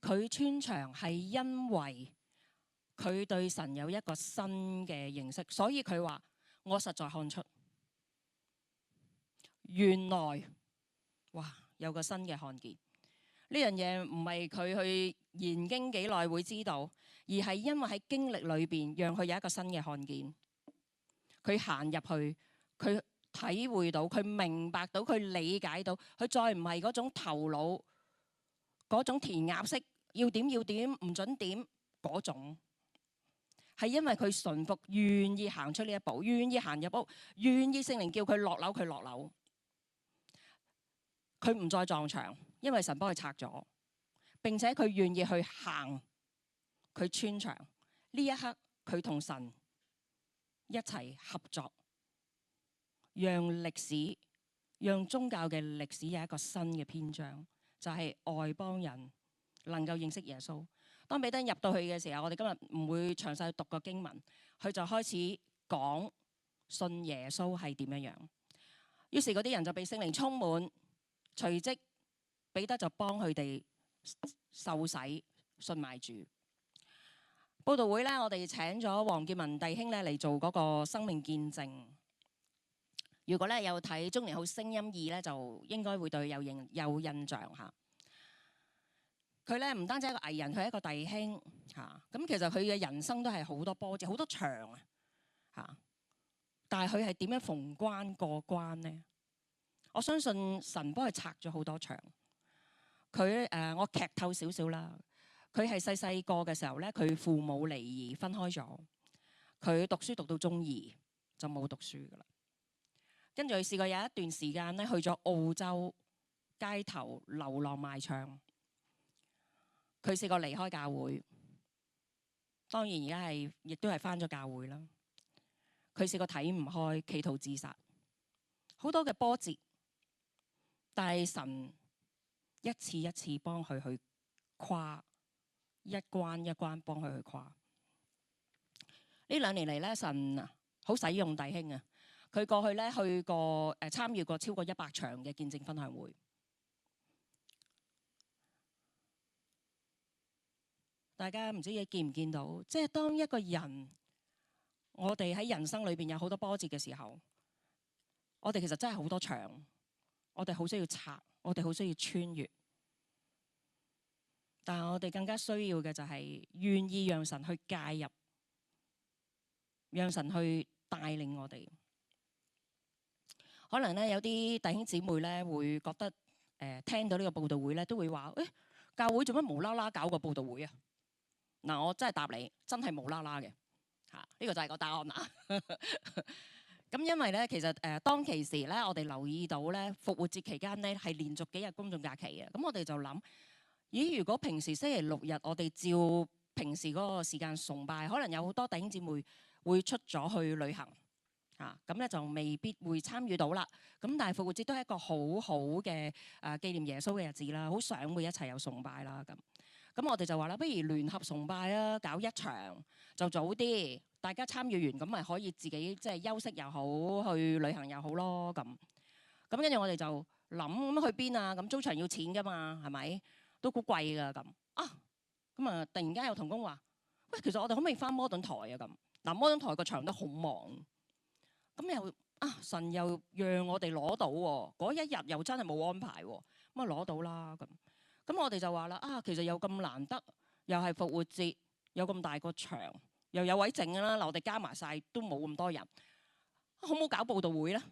佢穿牆係因為佢對神有一個新嘅認識，所以佢話：我實在看出原來哇有個新嘅看見。呢樣嘢唔係佢去研經幾耐會知道，而係因為喺經歷裏邊讓佢有一個新嘅看見。佢行入去，佢體會到，佢明白到，佢理解到，佢再唔係嗰種頭腦嗰種填鴨式。要點唔准點嗰種，係因為佢順服，願意行出呢一步，願意行入屋，願意聖靈叫佢落樓，佢落樓。佢唔再撞牆，因為神幫佢拆咗，並且佢願意去行，佢穿牆，呢一刻佢同神一齊合作，讓歷史、讓宗教嘅歷史有一個新嘅篇章，就係外邦人能夠認識耶穌。當彼得入到去嘅時候，我哋今日唔會詳細讀個經文，佢就開始講信耶穌係點樣樣。於是嗰啲人就被聖靈充滿，隨即彼得就幫佢哋受洗信埋主。佈道會咧，我哋請咗黃建文弟兄咧嚟做嗰個生命見證。如果咧有睇《中年好聲音2》咧，就應該會對佢有印象嚇。佢咧唔單止係一個藝人，佢係一個弟兄嚇。咁其實佢嘅人生都係好多波折，好多場啊嚇。但係佢係點樣逢關過關呢？我相信神幫佢拆咗好多場。佢我劇透少少啦。佢係細細個嘅時候咧，佢父母離異分開咗。佢讀書讀到中2就冇讀書噶啦。跟住佢試過有一段時間咧，去咗澳洲街頭流浪賣唱。佢試過離開教會，當然而家亦都係返咗教會啦。佢試過睇唔開，企圖自殺，好多嘅波折，但係神一次一次幫佢去跨。一關一關幫佢去跨。呢2年嚟咧，神好使用弟兄啊！佢過去咧去過參與過超過100場嘅見證分享會。大家唔知你見唔見到？即係當一個人，我哋喺人生裏邊有好多波折嘅時候，我哋其實真係好多場，我哋好需要拆，我哋好需要穿越。但係我哋更加需要嘅就係願意讓神去介入，讓神去帶領我哋。可能咧有啲弟兄姊妹咧會覺得聽到呢個佈道會咧都會話教會做乜無啦啦搞個佈道會啊？嗱，我真係答你，真係無啦啦嘅嚇，呢個就係個答案啦。咁因為咧其實當其時咧，我哋留意到咧復活節期間咧係連續幾日公眾假期嘅，咁我哋就諗。咦？如果平時星期6日我哋照平時嗰個時間崇拜，可能有好多弟兄姊妹會出咗去旅行嚇，咁咧就未必會參與到啦。咁但係復活節都係一個好好嘅紀念耶穌嘅日子啦，好想會一齊有崇拜啦咁。咁我哋就話啦，不如聯合崇拜啊，搞一場就早啲，大家參與完咁咪可以自己即係休息又好，去旅行又好咯咁。咁跟住我哋就諗咁去邊啊？咁租場要錢噶嘛，係咪？都好貴㗎咁啊！咁啊，突然間有同工話：喂，其實我哋可唔可以返摩頓台啊？咁嗱，摩頓台個場都好忙，咁又神又讓我哋攞到喎，嗰一日又真係冇安排喎，咁啊攞到啦咁。咁我哋就話啦其實又咁難得，又係復活節，有咁大個場，又有位剩㗎啦，我哋加埋晒都冇咁多人，好唔好搞佈道會咧？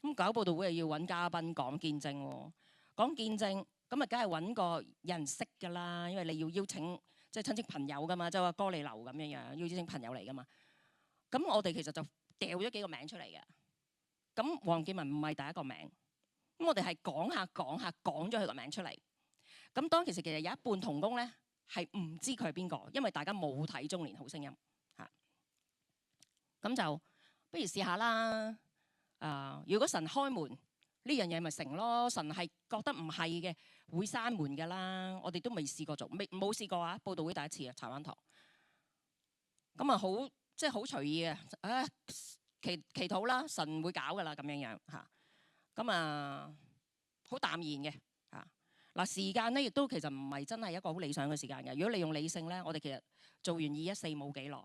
咁搞佈道會又要揾嘉賓講見證喎，講見證。咁啊，梗係揾個有人識㗎啦，因為你要邀請即係親戚朋友㗎嘛，就話哥尼流咁樣樣，要邀請朋友嚟㗎嘛。咁我哋其實就掉咗幾個名出嚟嘅。咁黃建文唔係第一個名，咁我哋係講下講咗佢個名出嚟。咁當其實有一半同工咧係唔知佢係邊個，因為大家冇睇《中年好聲音》嚇。咁就不如試下啦。如果神開門，呢樣嘢咪成咯？神係覺得唔係嘅，會閂門㗎啦。我哋都未試過做，冇試過啊！佈道會第一次啊，柴灣堂。咁啊，即係好隨意嘅。祈禱啦，神會搞㗎啦，咁樣樣嚇。咁啊，好淡然嘅嚇。嗱，時間咧亦都其實唔係真係一個好理想嘅時間嘅。如果你用理性咧，我哋其實做完214冇幾耐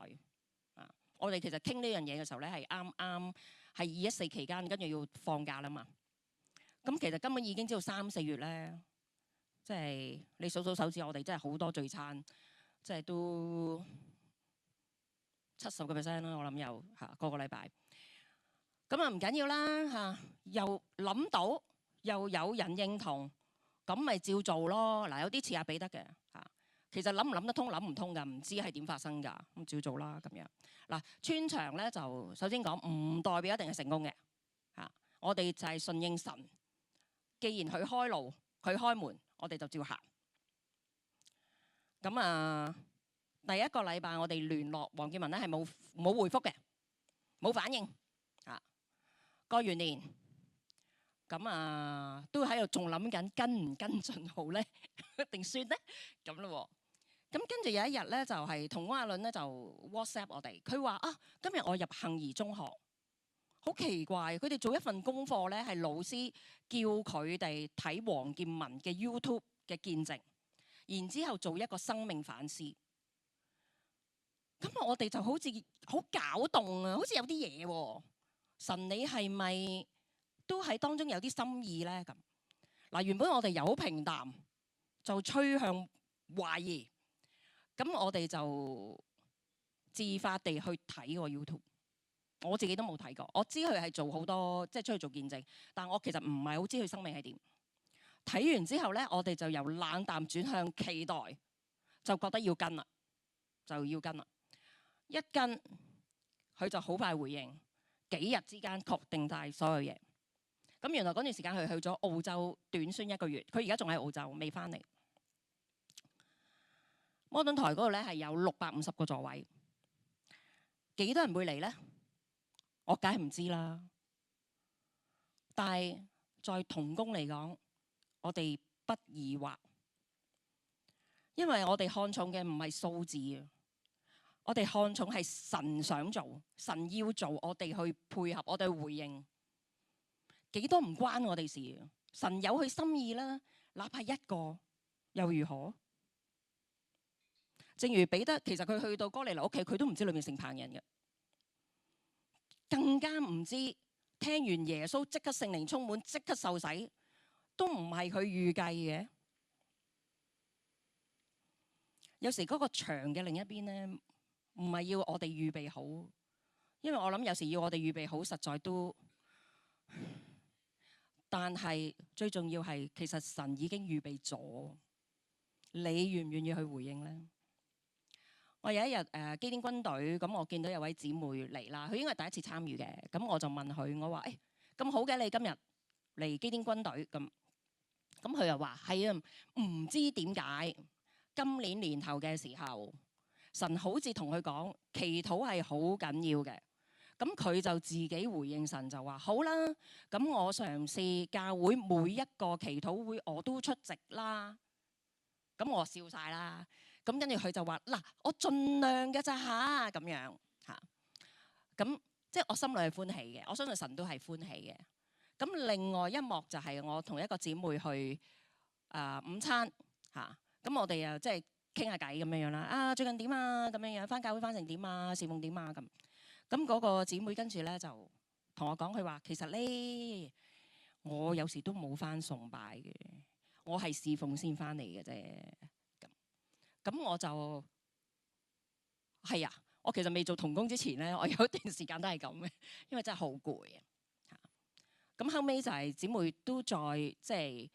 啊。我哋其實傾呢樣嘢嘅時候咧，係啱係214期間，跟住要放假啦嘛。咁其實根本已經知道3、4月咧，即係你數數手指，我哋真係好多聚餐，即係都70%啦。我諗有個個禮拜。咁啊唔緊要啦嚇，又諗到又有人認同，咁咪照做咯。嗱，有啲似阿彼得嘅嚇，其實諗唔諗得通，諗唔通㗎，唔知係點發生㗎，咁照做啦咁樣。嗱，穿牆咧就首先講唔代表一定係成功嘅嚇，我哋就係順應神。既然佢開路，佢開門，我哋就照行。咁第一個禮拜我哋聯絡黃建文咧係冇回覆嘅，冇反應啊。過完年咁啊，都喺度仲諗緊跟唔跟進好咧，定算咧咁咯。咁跟住有一日咧，就係同阿倫咧就 WhatsApp 我哋，佢話啊，今日我入杏兒中學，好奇怪，佢哋做一份功課咧，係老師叫佢哋睇黃建文嘅 YouTube 嘅見證，然之後做一個生命反思。咁我哋就好似好攪動啊，好似有啲嘢喎。神你係咪都喺當中有啲心意咧？咁嗱，原本我哋有平淡，就趨向懷疑。咁我哋就自發地去睇個 YouTube， 我自己都冇睇過。我知佢係做好多即係出去做見證，但我其實唔係好知佢生命係點。睇完之後咧，我哋就由冷淡轉向期待，就覺得要跟啦，就要跟啦。一跟佢就好快回應，幾日之間確定晒所有嘢。咁原來嗰段時間佢去咗澳洲短宣1個月，佢而家仲喺澳洲未翻嚟。摩頓台嗰度咧係有650個座位，幾多人會嚟咧？我梗係唔知啦。但係在同工嚟講，我哋不疑惑，因為我哋看重嘅唔係數字啊，我哋看重係神想做，神要做，我哋去配合，我哋去回應。幾多唔關我哋事，神有佢心意啦，哪怕一個又如何？正如彼得，其實佢去到哥尼流屋企，佢都唔知裏面成棚人嘅，更加唔知聽完耶穌即刻聖靈充滿，即刻受洗，都唔係佢預計嘅。有時嗰個牆嘅另一邊咧，唔係要我哋預備好，因為我諗有時要我哋預備好，實在都，但係最重要係，其實神已經預備咗，你願唔願意去回應咧？我有一日基甸軍隊，咁我見到有位姊妹嚟啦，佢應該係第一次參與嘅，咁我就問佢，我話誒咁好嘅，你今日嚟基甸軍隊咁，咁佢又話係啊，唔知點解今年年頭嘅時候，神好似同佢講祈禱係好緊要嘅，咁佢就自己回應神就話好啦，咁我嘗試教會每一個祈禱會我都出席啦，咁我笑晒啦。咁跟住佢就話嗱，我盡量嘅咋嚇咁樣嚇，咁即係我心裏係歡喜嘅，我相信神都係歡喜嘅。咁另外一幕就係我同一個姊妹去午餐嚇，咁我哋又即係傾下偈咁樣樣啦。啊最近點啊咁樣樣，返教會返成點啊，侍奉點啊咁。咁嗰個姊妹跟住咧就同我講，佢話其實咧我有時都冇返崇拜嘅，我係侍奉先返嚟嘅啫。咁我就係啊！我其實未做同工之前咧，我有一段時間都係咁嘅，因為真係好攰啊！咁後尾就係姊妹都再即係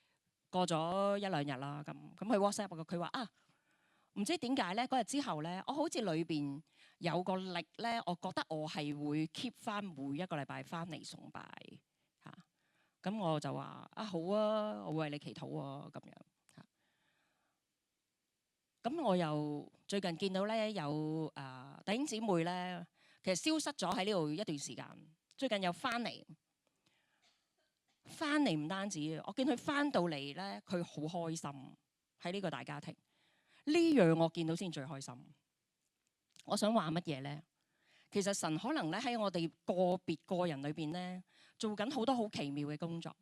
過咗1、2日啦，咁佢 WhatsApp 我，佢話啊，唔知點解咧嗰日之後咧，我好似裏邊有個力咧，我覺得我係會 keep 翻每一個禮拜翻嚟崇拜嚇。咁我就話啊好啊，我為你祈禱啊咁樣。咁我又最近見到咧有弟兄姊妹咧，其實消失咗喺呢度一段時間，最近又翻嚟唔單止啊，我見佢翻到嚟咧，佢好開心喺呢個大家庭。呢樣我見到先最開心。我想話乜嘢咧？其實神可能咧喺我哋個別個人裏邊咧，做緊好多好奇妙嘅工作。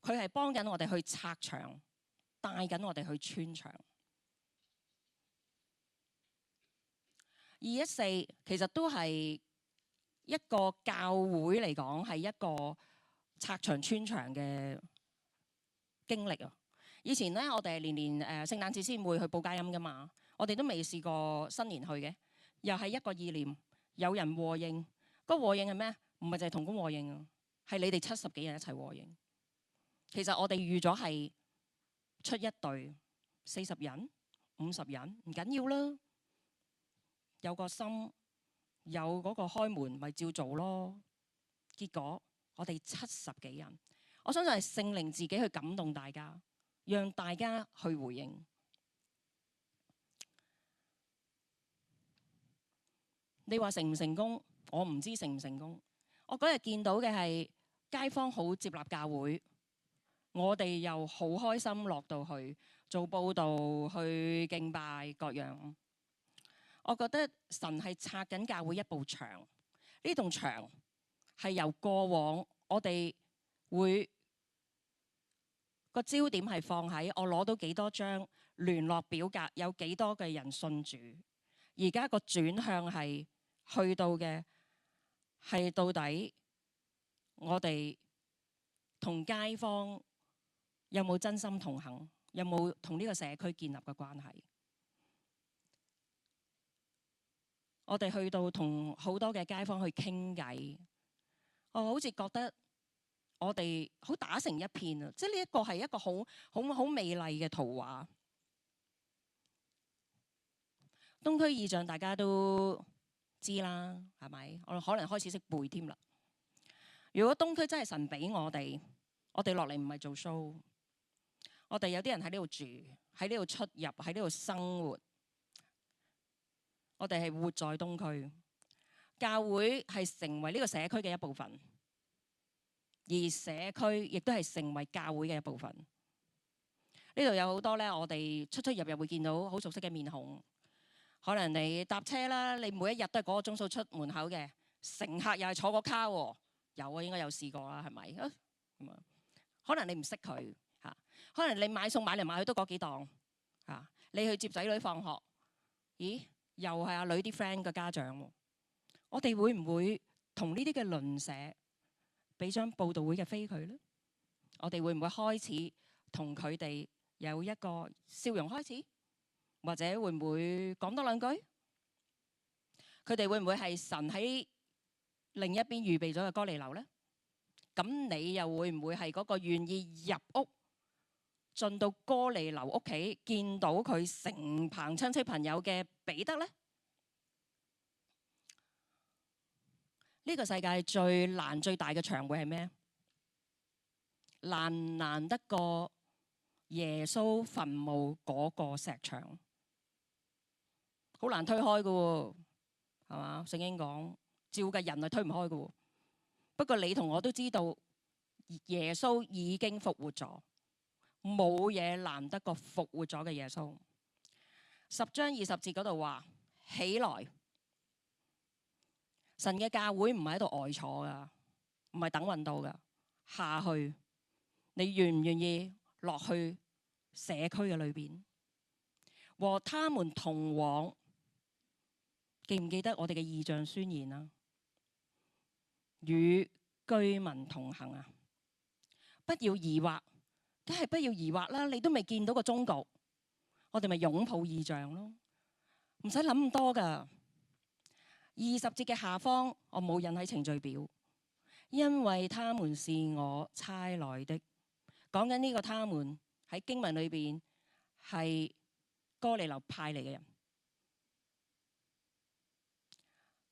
佢係幫緊我哋去拆牆，帶緊我哋去穿牆。214其實都係一個教會嚟講係一個拆牆穿牆嘅經歷啊！以前咧我哋係年聖誕節先會去報佳音噶嘛，我哋都未試過新年去嘅，又係一個意念，有人和應。個和應係咩？唔係就係同工和應啊，係你哋70幾人一齊和應。其實我哋預咗係出一隊40人、50人，唔緊要啦。有個心，有嗰個開門，咪照做咯。結果我哋70幾人，我相信係聖靈自己去感動大家，讓大家去回應。你話成唔成功？我唔知成唔成功。我嗰日見到嘅係街坊好接納教會，我哋又好開心落到去做報道、去敬拜各樣。我覺得神係拆緊教會一部牆，呢棟牆係由過往我哋會個焦點係放喺我攞到幾多張聯絡表格，有幾多嘅人信主。而家個轉向係去到嘅係到底我哋同街坊有冇真心同行，有冇同呢個社區建立嘅關係。我哋去到同好多嘅街坊去傾偈，我好似覺得我哋好打成一片啊！即係呢一個係一個好美麗嘅圖畫。東區異象大家都知啦，係咪？我可能開始識背添啦。如果東區真係神俾我哋落嚟唔係做 show， 我哋有啲人喺呢度住，喺呢度出入，喺呢度生活。我哋係活在東區，教會係成為呢個社區嘅一部分，而社區亦都係成為教會嘅一部分。呢度有好多咧，我哋出入會見到好熟悉嘅面孔。可能你搭車啦，你每一日都係嗰個鐘數出門口嘅，乘客又係坐個卡喎，有啊，應該有試過啦，係咪？咁啊，可能你唔識佢嚇，可能你買餸買嚟買去都嗰幾檔嚇，你去接仔女放學，咦，又係阿女啲 friend 嘅家長喎。我哋會唔會同呢啲嘅鄰舍俾張報道會嘅飛佢咧？我哋會唔會開始同佢哋有一個笑容開始？或者會唔會講多兩句？佢哋會唔會係神喺另一邊預備咗嘅哥尼流呢？咁你又會唔會係嗰個願意入屋進到哥尼流屋企，見到佢成棚親戚朋友嘅彼得呢？呢個世界最難最大嘅牆會係咩？難得過耶穌墳墓嗰個石牆。好難推開嘅喎，係嘛？聖經講，照嘅人係推唔開嘅喎。不過你同我都知道，耶穌已經復活咗，冇嘢難得過復活咗嘅耶穌。10章20節嗰度話：起來！神嘅教會唔係喺度呆坐噶，唔係等運到噶，下去。你願唔願意落去社區嘅裏邊，和他們同往？記唔記得我哋嘅異象宣言啊？與居民同行啊！不要疑惑，梗係不要疑惑啦！你都未見到個終局，我哋咪擁抱異象咯，唔使諗咁多噶。20節嘅下方，我冇印喺程序表，因為他們是我差來的。講緊呢個他們喺經文裏邊係哥尼流派嚟嘅人。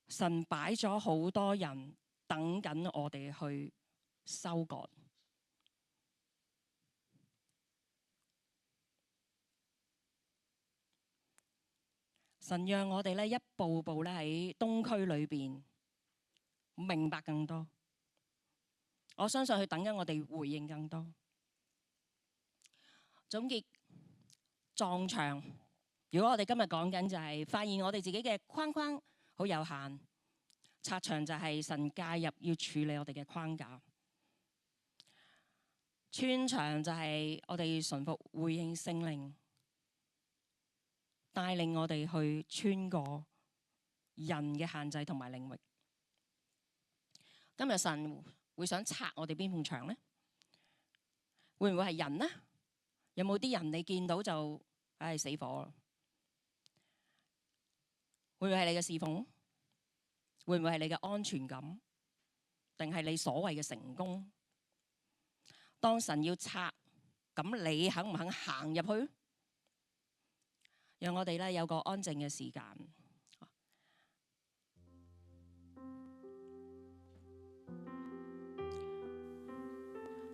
神擺咗好多人等緊我哋去收割。神讓我哋咧一步步咧喺東區裏邊明白更多。我相信佢等緊我哋回應更多。總結撞牆，如果我哋今日講緊就係發現我哋自己嘅框框好有限，拆牆就係神介入要處理我哋嘅框架。穿牆就係我哋順服回應聖靈，帶領我哋去穿過人嘅限制同埋領域。今日神會想拆我哋邊埲牆呢？會唔會係人呢？有冇啲人你見到就死火？會唔會係你嘅侍奉？會唔會係你嘅安全感？定係你所謂嘅成功？當神要拆，咁你肯唔肯行入去？讓我哋咧有個安靜嘅時間。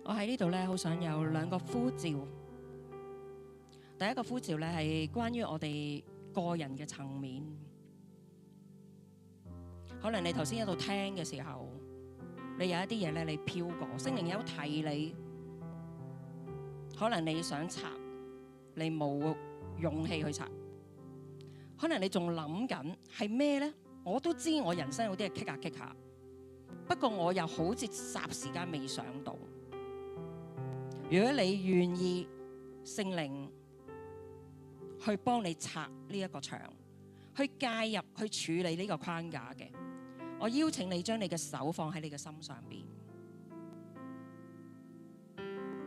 我喺呢度咧，好想有2個呼召。第一個呼召咧係關於我哋個人嘅層面。可能你頭先喺度聽嘅時候，你有一啲嘢咧，你飄過，聖靈有提你，可能你想拆，你冇勇氣去拆，可能你仲諗緊係咩咧？我都知我人生有啲係棘下，不過我又好似霎時間未想到。如果你願意，聖靈去幫你拆呢一個牆，去介入去處理呢個框架嘅，我邀請你將你嘅手放喺你嘅心上邊。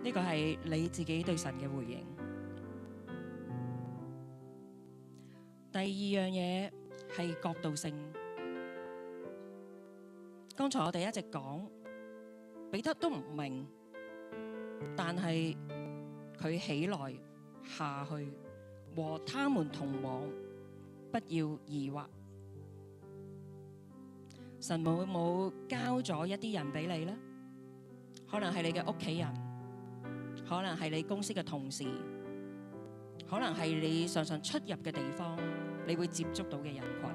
呢個係你自己對神嘅回應。第二樣嘢係角度性。剛才我哋一直講，彼得都唔明，但係佢起來下去，和他們同往，不要疑惑。神冇交咗一啲人俾你呢？可能係你嘅屋企人，可能係你公司嘅同事，可能係你常常出入嘅地方，你會接觸到嘅人群。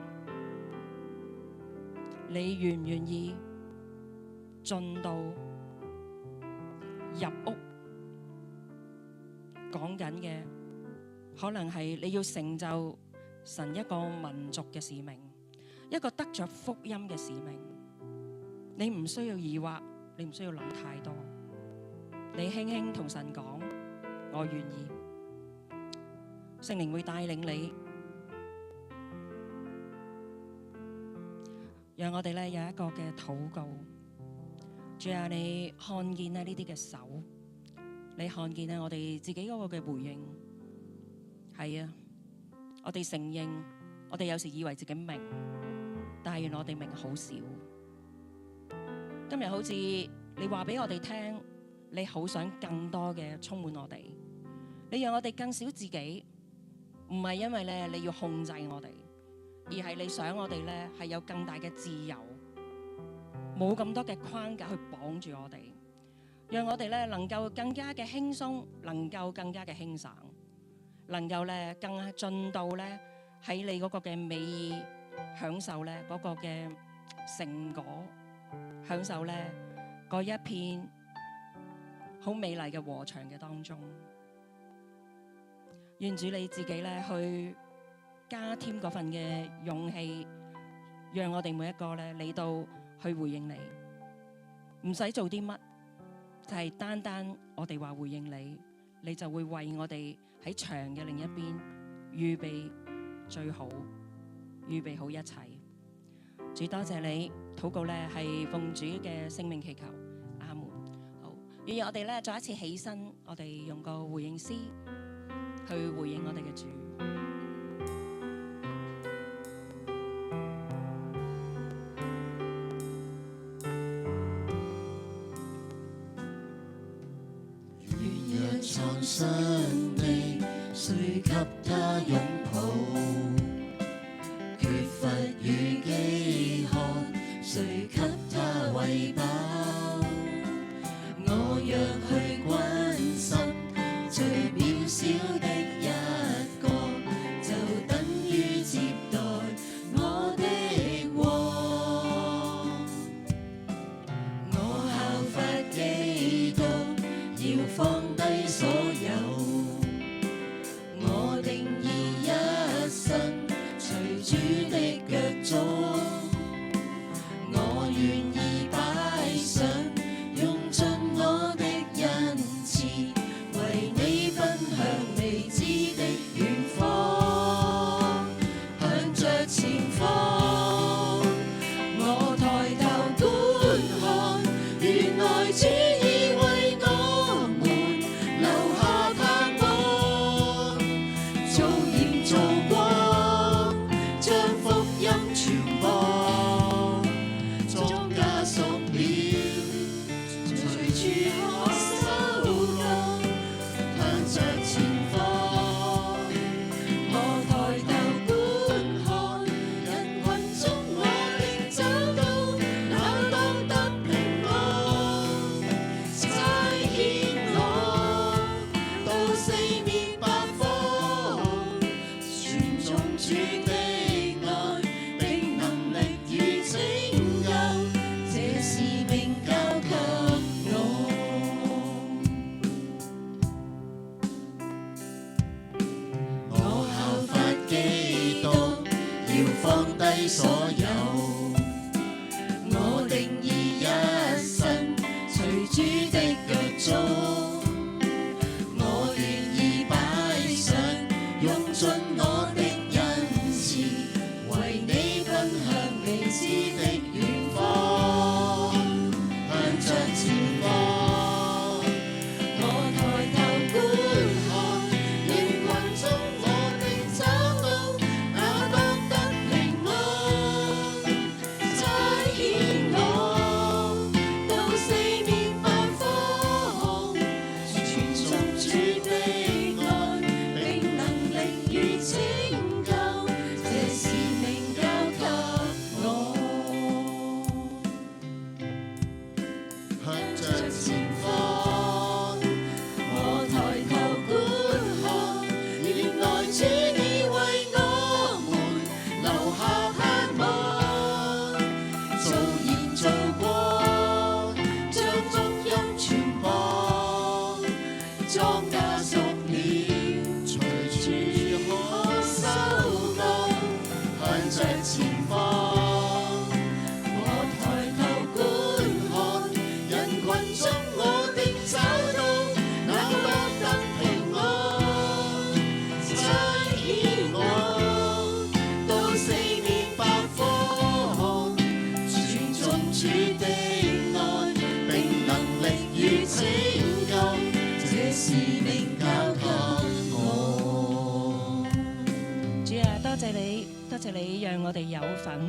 你願唔願意進到入屋？講緊嘅可能係你要成就神一個民族嘅使命，一個得着福音嘅使命。你唔需要疑惑，你唔需要諗太多，你輕輕同神講，我願意。聖靈會帶領你，讓我哋咧有一個嘅禱告。主啊，你看見呢啲嘅手，你看見我哋自己嗰個嘅回應。係啊，我哋承認，我哋有時以為自己明，但係原來我哋明好少。今日好似你話俾我哋聽，你好想更多嘅充滿我哋，你讓我哋更少自己，唔係因為咧你要控制我哋，而係你想我哋咧係有更大嘅自由，冇咁多嘅框架去綁住我哋，讓我哋咧能夠更加嘅輕鬆，能夠更加嘅輕省，能夠咧更進到咧喺你嗰個嘅美意，享受咧嗰個嘅成果，享受咧嗰一片好美麗嘅禾場嘅當中。願主你自己咧去加添嗰份嘅勇氣，讓我哋每一個咧嚟到去回應你，唔使做啲乜，就係單單我哋話回應你，你就會為我哋喺牆嘅另一邊預備最好，預備好一切。主多謝你，禱告咧係奉主嘅聖名祈求，阿門。好，願意我哋咧再一次起身，我哋用個回應詩去回應我哋嘅主。軟弱創傷的，誰給他擁抱？缺乏與飢渴，誰給他餵飽？我若去關心最渺小的一個，就等於接待我的王。我效法基督，要放低所有，我定義一生隨主的腳蹤。我願我定義一生隨主的腳蹤，我願意擺上，用盡我的恩賜，為你奔向未知的遠方，向着前方。我抬頭觀看，願群中我定找到那覺得平安，差遣我到四面八方，傳頌主的愛，並能力與拯救，這使命交給我，向着前方。我抬頭觀看，原來主你為我們留下盼望，做鹽做光，將福音傳播，莊稼熟了，隨處可收割，向着前方。我抬頭觀看，人群中我定找到那覺得平安，差遣我到四面八方，傳頌主的愛，並能力與拯救，這使命交給我。主啊，多謝你，多謝你讓我哋有份。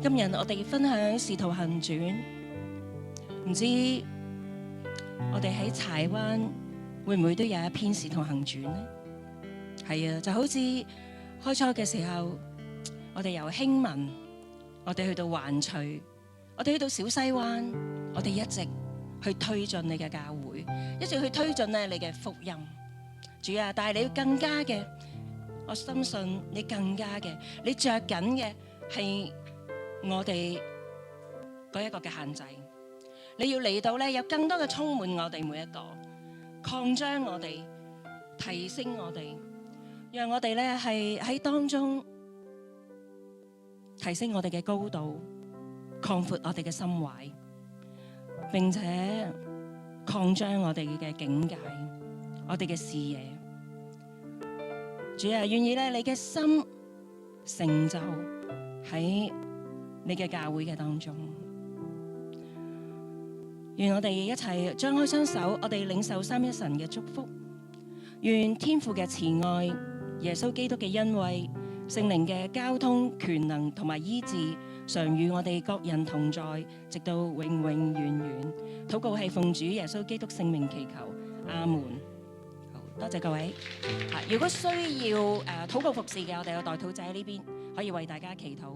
今日我哋分享《使徒行傳》，唔知我哋喺柴灣會唔會都有一篇《使徒行傳》呢？係啊，就好似開初嘅時候，我哋由興文，我哋去到環翠，我哋去到小西灣，我哋一直去推進你嘅教會，一直去推進咧你嘅福音。主啊，但係你要更加嘅，我深信你更加嘅，你着緊嘅係我哋嗰一個嘅限制。你要嚟到咧，有更多嘅充滿我哋每一個，擴張我哋，提升我哋，讓我哋咧係喺當中提升我哋嘅高度，擴闊我哋嘅心懷，並且擴張我哋嘅境界，我哋嘅視野。主啊，願意咧你嘅心成就喺你嘅教會嘅當中。願我哋一齊張開雙手，我哋領受三一神嘅祝福。願天父嘅慈愛、耶穌基督嘅恩惠、聖靈嘅交通、權能同埋醫治，常與我哋各人同在，直到永永遠遠。禱告係奉主耶穌基督聖名祈求，阿門。好多謝各位。如果需要禱告服侍嘅，我哋有代禱者喺呢邊，可以為大家祈禱。